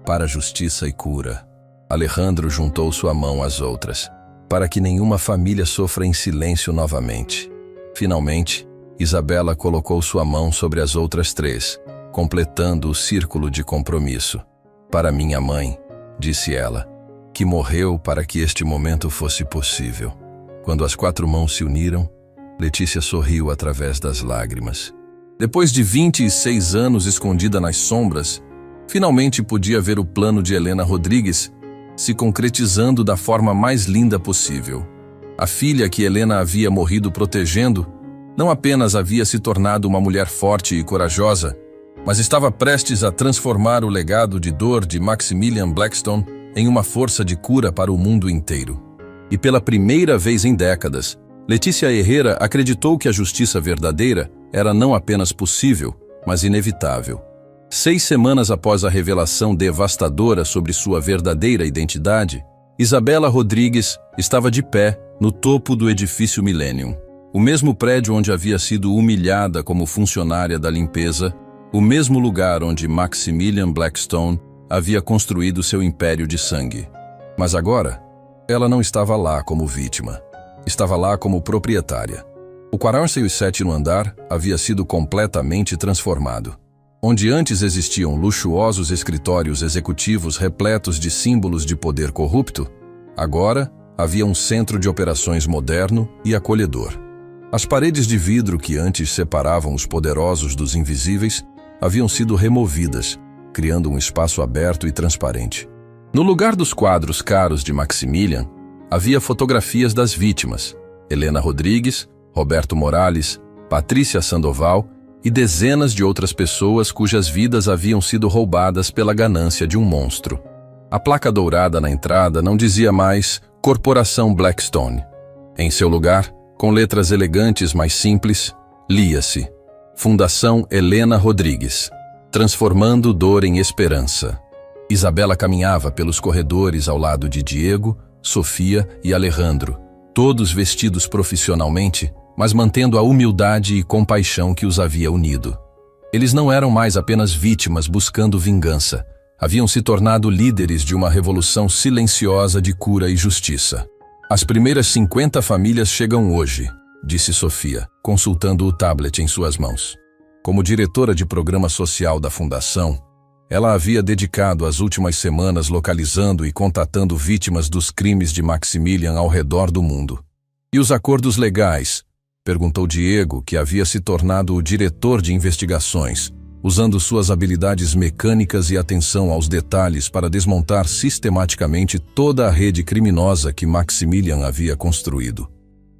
S1: Para justiça e cura. Alejandro juntou sua mão às outras, para que nenhuma família sofra em silêncio novamente. Finalmente, Isabela colocou sua mão sobre as outras três, completando o círculo de compromisso. Para minha mãe, disse ela, que morreu para que este momento fosse possível. Quando as quatro mãos se uniram, Letícia sorriu através das lágrimas. Depois de 26 anos escondida nas sombras, finalmente podia ver o plano de Helena Rodrigues se concretizando da forma mais linda possível. A filha que Helena havia morrido protegendo não apenas havia se tornado uma mulher forte e corajosa, mas estava prestes a transformar o legado de dor de Maximilian Blackstone em uma força de cura para o mundo inteiro. E pela primeira vez em décadas, Letícia Herrera acreditou que a justiça verdadeira era não apenas possível, mas inevitável. 6 semanas após a revelação devastadora sobre sua verdadeira identidade, Isabela Rodrigues estava de pé no topo do edifício Millennium. O mesmo prédio onde havia sido humilhada como funcionária da limpeza, o mesmo lugar onde Maximilian Blackstone havia construído seu império de sangue. Mas agora, ela não estava lá como vítima. Estava lá como proprietária. O 47º andar havia sido completamente transformado. Onde antes existiam luxuosos escritórios executivos repletos de símbolos de poder corrupto, agora havia um centro de operações moderno e acolhedor. As paredes de vidro que antes separavam os poderosos dos invisíveis haviam sido removidas, criando um espaço aberto e transparente. No lugar dos quadros caros de Maximilian, havia fotografias das vítimas: Helena Rodrigues, Roberto Morales, Patrícia Sandoval e dezenas de outras pessoas cujas vidas haviam sido roubadas pela ganância de um monstro. A placa dourada na entrada não dizia mais Corporação Blackstone. Em seu lugar, com letras elegantes mais simples, lia-se Fundação Helena Rodrigues, transformando dor em esperança. Isabela caminhava pelos corredores ao lado de Diego, Sofia e Alejandro, todos vestidos profissionalmente, mas mantendo a humildade e compaixão que os havia unido. Eles não eram mais apenas vítimas buscando vingança. Haviam se tornado líderes de uma revolução silenciosa de cura e justiça. As primeiras 50 famílias chegam hoje, disse Sofia, consultando o tablet em suas mãos. Como diretora de programa social da Fundação, ela havia dedicado as últimas semanas localizando e contatando vítimas dos crimes de Maximilian ao redor do mundo. E os acordos legais? Perguntou Diego, que havia se tornado o diretor de investigações, usando suas habilidades mecânicas e atenção aos detalhes para desmontar sistematicamente toda a rede criminosa que Maximilian havia construído.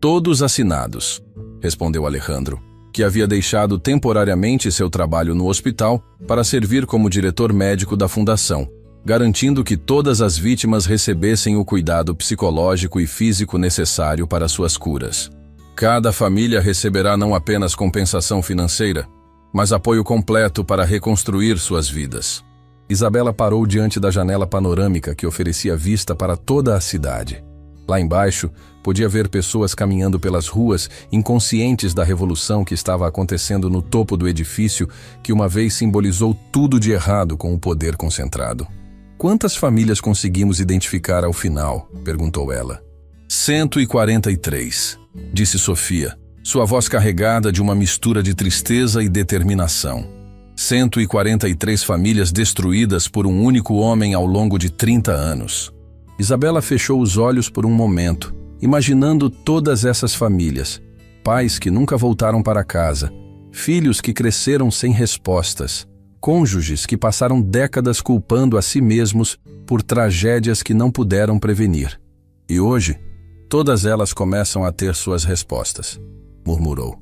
S1: Todos assinados, respondeu Alejandro, que havia deixado temporariamente seu trabalho no hospital para servir como diretor médico da fundação, garantindo que todas as vítimas recebessem o cuidado psicológico e físico necessário para suas curas. Cada família receberá não apenas compensação financeira, mas apoio completo para reconstruir suas vidas. Isabela parou diante da janela panorâmica que oferecia vista para toda a cidade. Lá embaixo, podia ver pessoas caminhando pelas ruas, inconscientes da revolução que estava acontecendo no topo do edifício que uma vez simbolizou tudo de errado com o poder concentrado. Quantas famílias conseguimos identificar ao final? Perguntou ela. 143, disse Sofia, sua voz carregada de uma mistura de tristeza e determinação. 143 famílias destruídas por um único homem ao longo de 30 anos. Isabela fechou os olhos por um momento, imaginando todas essas famílias. Pais que nunca voltaram para casa, filhos que cresceram sem respostas, cônjuges que passaram décadas culpando a si mesmos por tragédias que não puderam prevenir. E hoje, todas elas começam a ter suas respostas, murmurou.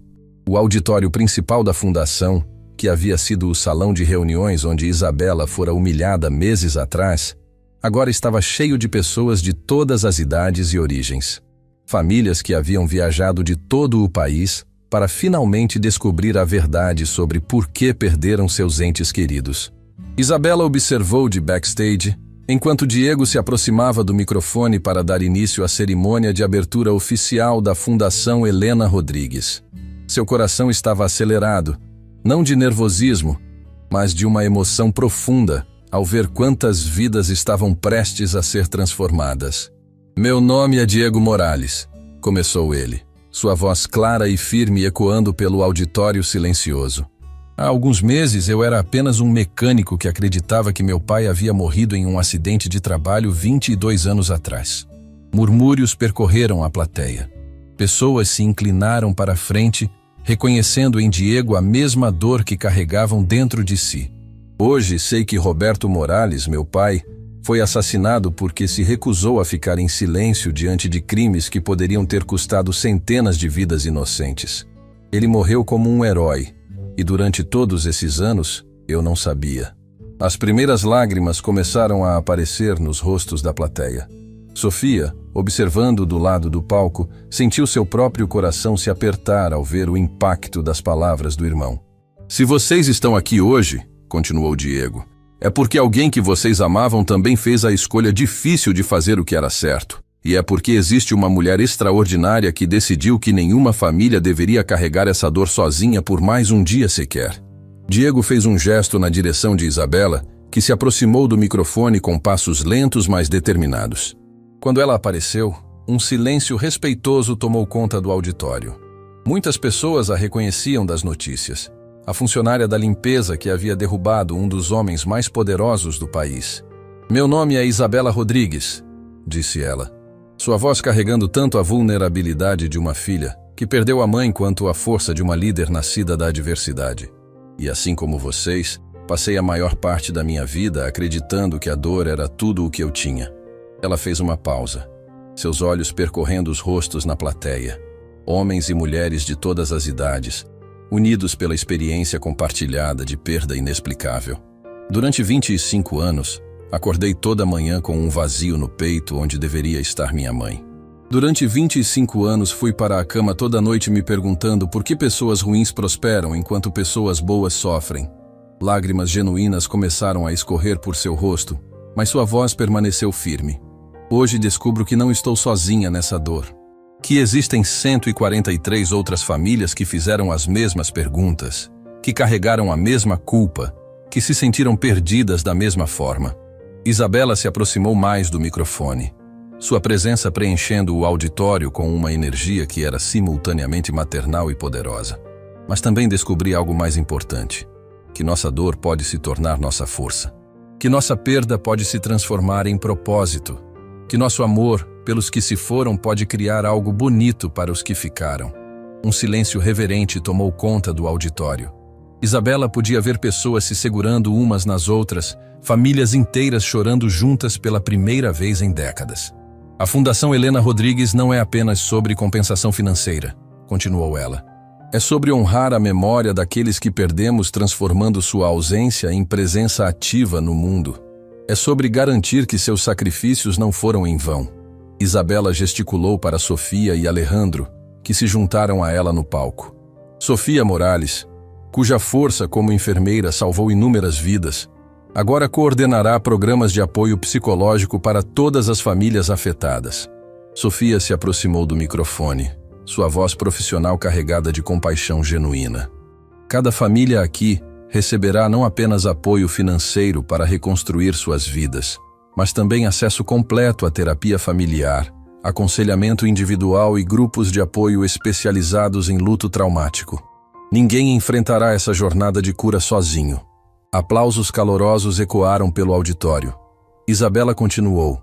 S1: O auditório principal da fundação, que havia sido o salão de reuniões onde Isabela fora humilhada meses atrás, agora estava cheio de pessoas de todas as idades e origens. Famílias que haviam viajado de todo o país para finalmente descobrir a verdade sobre por que perderam seus entes queridos. Isabela observou de backstage, enquanto Diego se aproximava do microfone para dar início à cerimônia de abertura oficial da Fundação Helena Rodrigues. Seu coração estava acelerado, não de nervosismo, mas de uma emoção profunda ao ver quantas vidas estavam prestes a ser transformadas. Meu nome é Diego Morales, começou ele, sua voz clara e firme ecoando pelo auditório silencioso. Há alguns meses eu era apenas um mecânico que acreditava que meu pai havia morrido em um acidente de trabalho 22 anos atrás. Murmúrios percorreram a plateia. Pessoas se inclinaram para a frente, reconhecendo em Diego a mesma dor que carregavam dentro de si. Hoje sei que Roberto Morales, meu pai, foi assassinado porque se recusou a ficar em silêncio diante de crimes que poderiam ter custado centenas de vidas inocentes. Ele morreu como um herói, e durante todos esses anos, Eu não sabia. As primeiras lágrimas começaram a aparecer nos rostos da plateia. Sofia, observando do lado do palco, sentiu seu próprio coração se apertar ao ver o impacto das palavras do irmão. Se vocês estão aqui hoje, continuou Diego, é porque alguém que vocês amavam também fez a escolha difícil de fazer o que era certo. E é porque existe uma mulher extraordinária que decidiu que nenhuma família deveria carregar essa dor sozinha por mais um dia sequer. Diego fez um gesto na direção de Isabela, que se aproximou do microfone com passos lentos, mas determinados. Quando ela apareceu, um silêncio respeitoso tomou conta do auditório. Muitas pessoas a reconheciam das notícias. A funcionária da limpeza que havia derrubado um dos homens mais poderosos do país. Meu nome é Isabela Rodrigues, disse ela. Sua voz carregando tanto a vulnerabilidade de uma filha, que perdeu a mãe quanto a força de uma líder nascida da adversidade. E assim como vocês, passei a maior parte da minha vida acreditando que a dor era tudo o que eu tinha. Ela fez uma pausa, seus olhos percorrendo os rostos na plateia. Homens e mulheres de todas as idades, unidos pela experiência compartilhada de perda inexplicável. Durante 25 anos, acordei toda manhã com um vazio no peito onde deveria estar minha mãe. Durante 25 anos fui para a cama toda noite me perguntando por que pessoas ruins prosperam enquanto pessoas boas sofrem. Lágrimas genuínas começaram a escorrer por seu rosto, mas sua voz permaneceu firme. Hoje descubro que não estou sozinha nessa dor. Que existem 143 outras famílias que fizeram as mesmas perguntas, que carregaram a mesma culpa, que se sentiram perdidas da mesma forma. Isabela se aproximou mais do microfone, sua presença preenchendo o auditório com uma energia que era simultaneamente maternal e poderosa. Mas também descobri algo mais importante, que nossa dor pode se tornar nossa força, que nossa perda pode se transformar em propósito, que nosso amor pelos que se foram pode criar algo bonito para os que ficaram. Um silêncio reverente tomou conta do auditório. Isabela podia ver pessoas se segurando umas nas outras, famílias inteiras chorando juntas pela primeira vez em décadas. A Fundação Helena Rodrigues não é apenas sobre compensação financeira, continuou ela. É sobre honrar a memória daqueles que perdemos, transformando sua ausência em presença ativa no mundo. É sobre garantir que seus sacrifícios não foram em vão. Isabela gesticulou para Sofia e Alejandro, que se juntaram a ela no palco. Sofia Morales, cuja força como enfermeira salvou inúmeras vidas, agora coordenará programas de apoio psicológico para todas as famílias afetadas. Sofia se aproximou do microfone, sua voz profissional carregada de compaixão genuína. Cada família aqui receberá não apenas apoio financeiro para reconstruir suas vidas, mas também acesso completo à terapia familiar, aconselhamento individual e grupos de apoio especializados em luto traumático. Ninguém enfrentará essa jornada de cura sozinho. Aplausos calorosos ecoaram pelo auditório. Isabela continuou.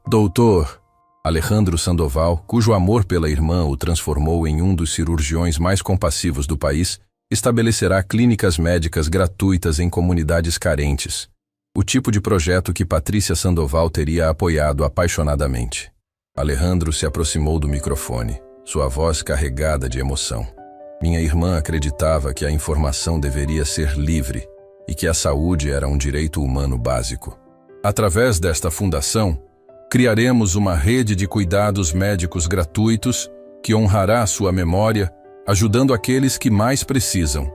S1: Doutor Alejandro Sandoval, cujo amor pela irmã o transformou em um dos cirurgiões mais compassivos do país, estabelecerá clínicas médicas gratuitas em comunidades carentes. O tipo de projeto que Patrícia Sandoval teria apoiado apaixonadamente. Alejandro se aproximou do microfone, sua voz carregada de emoção. Minha irmã acreditava que a informação deveria ser livre e que a saúde era um direito humano básico. Através desta fundação, criaremos uma rede de cuidados médicos gratuitos que honrará sua memória, ajudando aqueles que mais precisam.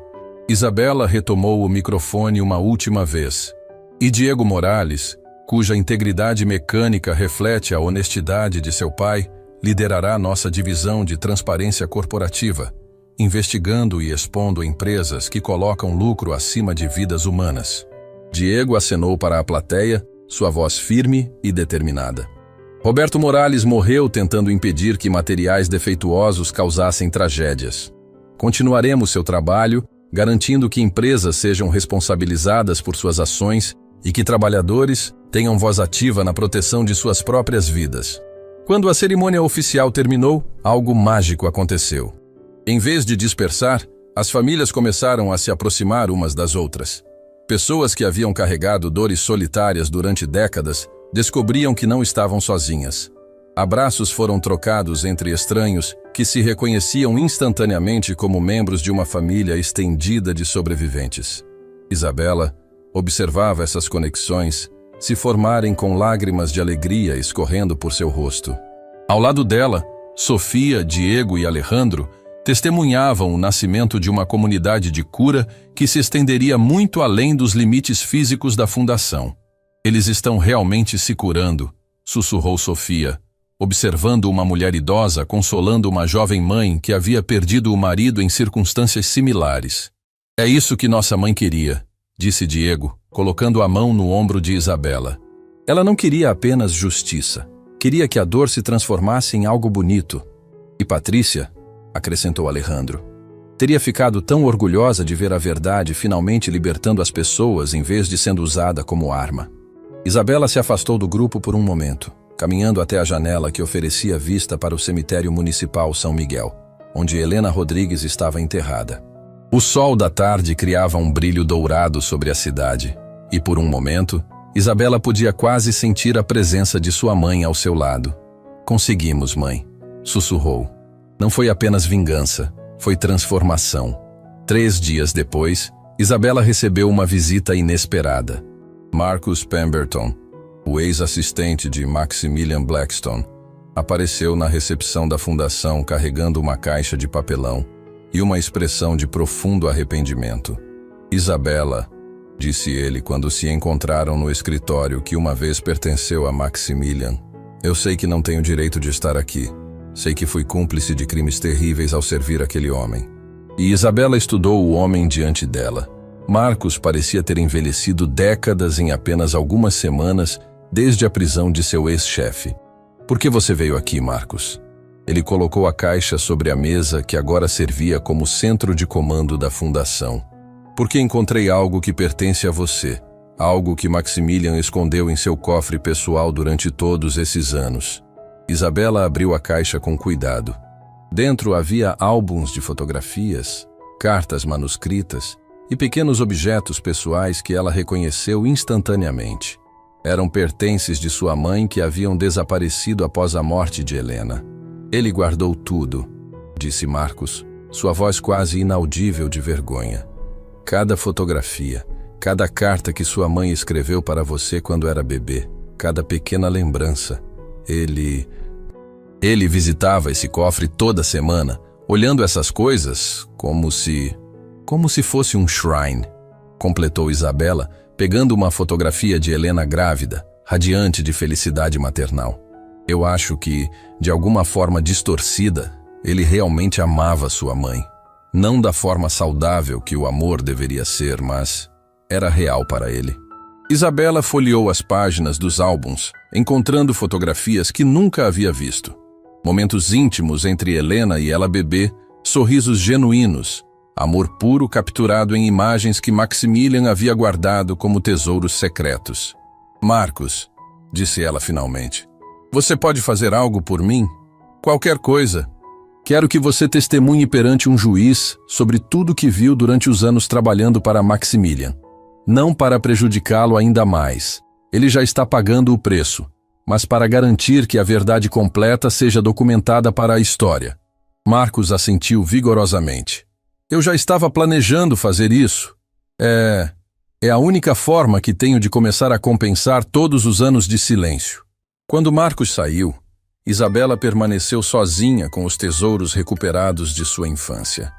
S1: Isabela retomou o microfone uma última vez. E Diego Morales, cuja integridade mecânica reflete a honestidade de seu pai, liderará nossa divisão de transparência corporativa, investigando e expondo empresas que colocam lucro acima de vidas humanas. Diego acenou para a plateia, sua voz firme e determinada. Roberto Morales morreu tentando impedir que materiais defeituosos causassem tragédias. Continuaremos seu trabalho, garantindo que empresas sejam responsabilizadas por suas ações e que trabalhadores tenham voz ativa na proteção de suas próprias vidas. Quando a cerimônia oficial terminou, algo mágico aconteceu. Em vez de dispersar, as famílias começaram a se aproximar umas das outras. Pessoas que haviam carregado dores solitárias durante décadas descobriam que não estavam sozinhas. Abraços foram trocados entre estranhos que se reconheciam instantaneamente como membros de uma família estendida de sobreviventes. Isabela observava essas conexões se formarem com lágrimas de alegria escorrendo por seu rosto. Ao lado dela, Sofia, Diego e Alejandro testemunhavam o nascimento de uma comunidade de cura que se estenderia muito além dos limites físicos da fundação. Eles estão realmente se curando, sussurrou Sofia, observando uma mulher idosa consolando uma jovem mãe que havia perdido o marido em circunstâncias similares. É isso que nossa mãe queria, disse Diego, colocando a mão no ombro de Isabela. Ela não queria apenas justiça, queria que a dor se transformasse em algo bonito. E Patrícia, acrescentou Alejandro, teria ficado tão orgulhosa de ver a verdade finalmente libertando as pessoas em vez de sendo usada como arma. Isabela se afastou do grupo por um momento, caminhando até a janela que oferecia vista para o cemitério municipal São Miguel, onde Helena Rodrigues estava enterrada. O sol da tarde criava um brilho dourado sobre a cidade, e por um momento, Isabela podia quase sentir a presença de sua mãe ao seu lado. Conseguimos, mãe, sussurrou. Não foi apenas vingança, foi transformação. 3 dias depois, Isabela recebeu uma visita inesperada. Marcus Pemberton, o ex-assistente de Maximilian Blackstone, apareceu na recepção da fundação carregando uma caixa de papelão e uma expressão de profundo arrependimento. Isabela, disse ele quando se encontraram no escritório que uma vez pertenceu a Maximilian, eu sei que não tenho direito de estar aqui. Sei que fui cúmplice de crimes terríveis ao servir aquele homem. E Isabela estudou o homem diante dela. Marcos parecia ter envelhecido décadas em apenas algumas semanas desde a prisão de seu ex-chefe. Por que você veio aqui, Marcos? Ele colocou a caixa sobre a mesa que agora servia como centro de comando da fundação. Porque encontrei algo que pertence a você, algo que Maximilian escondeu em seu cofre pessoal durante todos esses anos. Isabela abriu a caixa com cuidado. Dentro havia álbuns de fotografias, cartas manuscritas e pequenos objetos pessoais que ela reconheceu instantaneamente. Eram pertences de sua mãe que haviam desaparecido após a morte de Helena. Ele guardou tudo, disse Marcos, sua voz quase inaudível de vergonha. Cada fotografia, cada carta que sua mãe escreveu para você quando era bebê, cada pequena lembrança. Ele visitava esse cofre toda semana, olhando essas coisas como se fosse um shrine, completou Isabela, pegando uma fotografia de Helena grávida, radiante de felicidade maternal. Eu acho que, de alguma forma distorcida, ele realmente amava sua mãe. Não da forma saudável que o amor deveria ser, mas era real para ele. Isabela folheou as páginas dos álbuns, encontrando fotografias que nunca havia visto. Momentos íntimos entre Helena e ela bebê, sorrisos genuínos, amor puro capturado em imagens que Maximilian havia guardado como tesouros secretos. Marcos, disse ela finalmente, você pode fazer algo por mim? Qualquer coisa. Quero que você testemunhe perante um juiz sobre tudo que viu durante os anos trabalhando para Maximilian. Não para prejudicá-lo ainda mais. Ele já está pagando o preço, mas para garantir que a verdade completa seja documentada para a história. Marcos assentiu vigorosamente. Eu já estava planejando fazer isso. É a única forma que tenho de começar a compensar todos os anos de silêncio. Quando Marcos saiu, Isabela permaneceu sozinha com os tesouros recuperados de sua infância.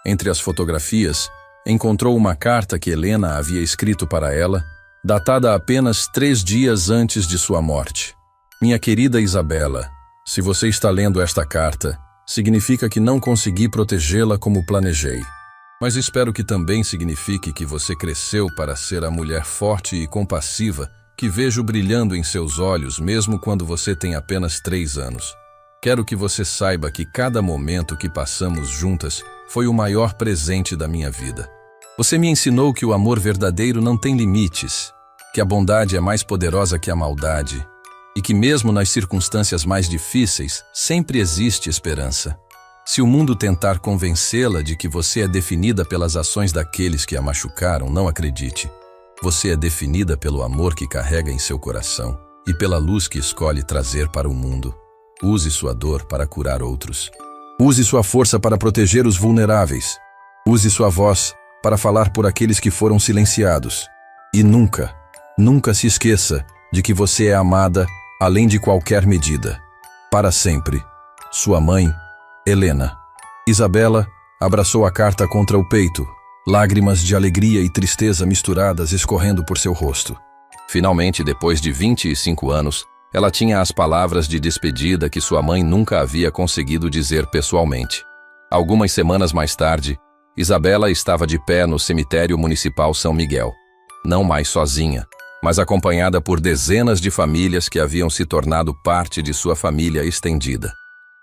S1: Entre as fotografias, encontrou uma carta que Helena havia escrito para ela, datada apenas 3 dias antes de sua morte. Minha querida Isabela, se você está lendo esta carta, significa que não consegui protegê-la como planejei. Mas espero que também signifique que você cresceu para ser a mulher forte e compassiva que vejo brilhando em seus olhos mesmo quando você tem apenas 3 anos. Quero que você saiba que cada momento que passamos juntas foi o maior presente da minha vida. Você me ensinou que o amor verdadeiro não tem limites, que a bondade é mais poderosa que a maldade e que mesmo nas circunstâncias mais difíceis sempre existe esperança. Se o mundo tentar convencê-la de que você é definida pelas ações daqueles que a machucaram, não acredite. Você é definida pelo amor que carrega em seu coração e pela luz que escolhe trazer para o mundo. Use sua dor para curar outros. Use sua força para proteger os vulneráveis. Use sua voz para falar por aqueles que foram silenciados. E nunca, nunca se esqueça de que você é amada além de qualquer medida. Para sempre. Sua mãe, Helena. Isabela abraçou a carta contra o peito, lágrimas de alegria e tristeza misturadas escorrendo por seu rosto. Finalmente, depois de 25 anos, ela tinha as palavras de despedida que sua mãe nunca havia conseguido dizer pessoalmente. Algumas semanas mais tarde, Isabela estava de pé no cemitério municipal São Miguel. Não mais sozinha, mas acompanhada por dezenas de famílias que haviam se tornado parte de sua família estendida.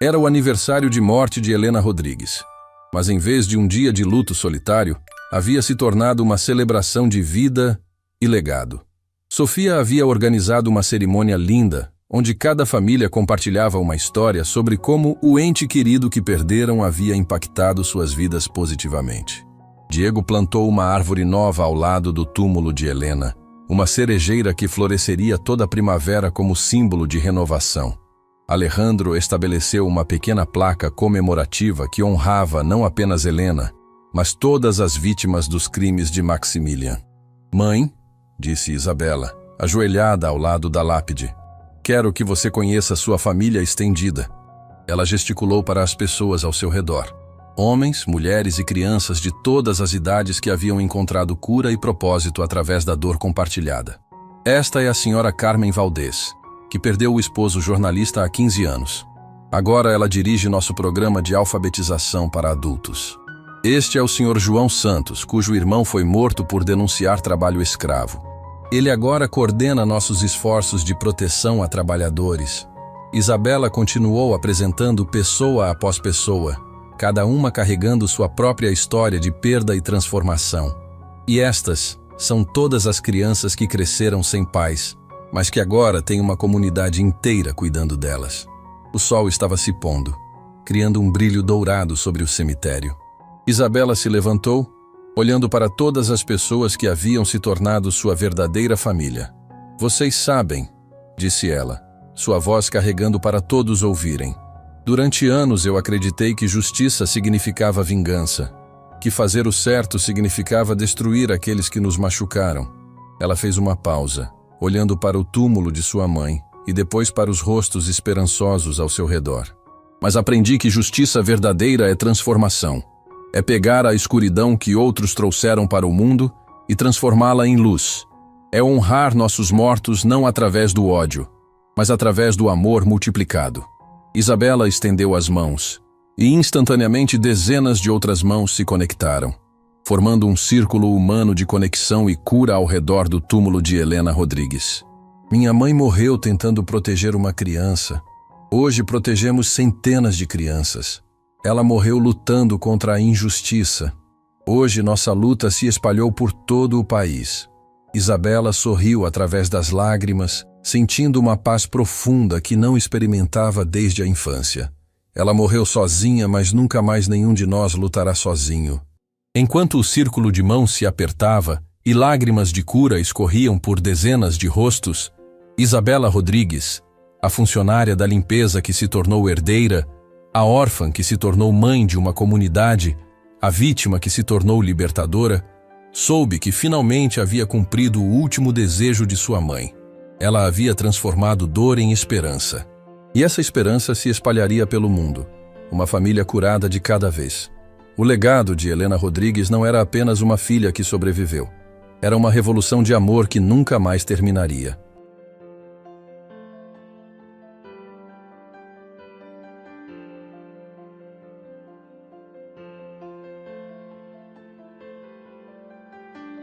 S1: Era o aniversário de morte de Helena Rodrigues, mas em vez de um dia de luto solitário, havia se tornado uma celebração de vida e legado. Sofia havia organizado uma cerimônia linda, onde cada família compartilhava uma história sobre como o ente querido que perderam havia impactado suas vidas positivamente. Diego plantou uma árvore nova ao lado do túmulo de Helena, uma cerejeira que floresceria toda a primavera como símbolo de renovação. Alejandro estabeleceu uma pequena placa comemorativa que honrava não apenas Helena, mas todas as vítimas dos crimes de Maximilian. "Mãe", disse Isabela, ajoelhada ao lado da lápide, "quero que você conheça sua família estendida." Ela gesticulou para as pessoas ao seu redor. Homens, mulheres e crianças de todas as idades que haviam encontrado cura e propósito através da dor compartilhada. Esta é a senhora Carmen Valdez, que perdeu o esposo jornalista há 15 anos. Agora ela dirige nosso programa de alfabetização para adultos. Este é o senhor João Santos, cujo irmão foi morto por denunciar trabalho escravo. Ele agora coordena nossos esforços de proteção a trabalhadores. Isabela continuou apresentando pessoa após pessoa, cada uma carregando sua própria história de perda e transformação. E estas são todas as crianças que cresceram sem pais, mas que agora têm uma comunidade inteira cuidando delas. O sol estava se pondo, criando um brilho dourado sobre o cemitério. Isabela se levantou, olhando para todas as pessoas que haviam se tornado sua verdadeira família. "Vocês sabem", disse ela, sua voz carregando para todos ouvirem. "Durante anos eu acreditei que justiça significava vingança, que fazer o certo significava destruir aqueles que nos machucaram." Ela fez uma pausa, olhando para o túmulo de sua mãe e depois para os rostos esperançosos ao seu redor. "Mas aprendi que justiça verdadeira é transformação. É pegar a escuridão que outros trouxeram para o mundo e transformá-la em luz. É honrar nossos mortos não através do ódio, mas através do amor multiplicado." Isabela estendeu as mãos, e instantaneamente dezenas de outras mãos se conectaram, formando um círculo humano de conexão e cura ao redor do túmulo de Helena Rodrigues. "Minha mãe morreu tentando proteger uma criança. Hoje protegemos centenas de crianças. Ela morreu lutando contra a injustiça. Hoje nossa luta se espalhou por todo o país." Isabela sorriu através das lágrimas, sentindo uma paz profunda que não experimentava desde a infância. Ela morreu sozinha, mas nunca mais nenhum de nós lutará sozinho. Enquanto o círculo de mãos se apertava e lágrimas de cura escorriam por dezenas de rostos, Isabela Rodrigues, a funcionária da limpeza que se tornou herdeira, a órfã que se tornou mãe de uma comunidade, a vítima que se tornou libertadora, soube que finalmente havia cumprido o último desejo de sua mãe. Ela havia transformado dor em esperança. E essa esperança se espalharia pelo mundo, uma família curada de cada vez. O legado de Helena Rodrigues não era apenas uma filha que sobreviveu. Era uma revolução de amor que nunca mais terminaria.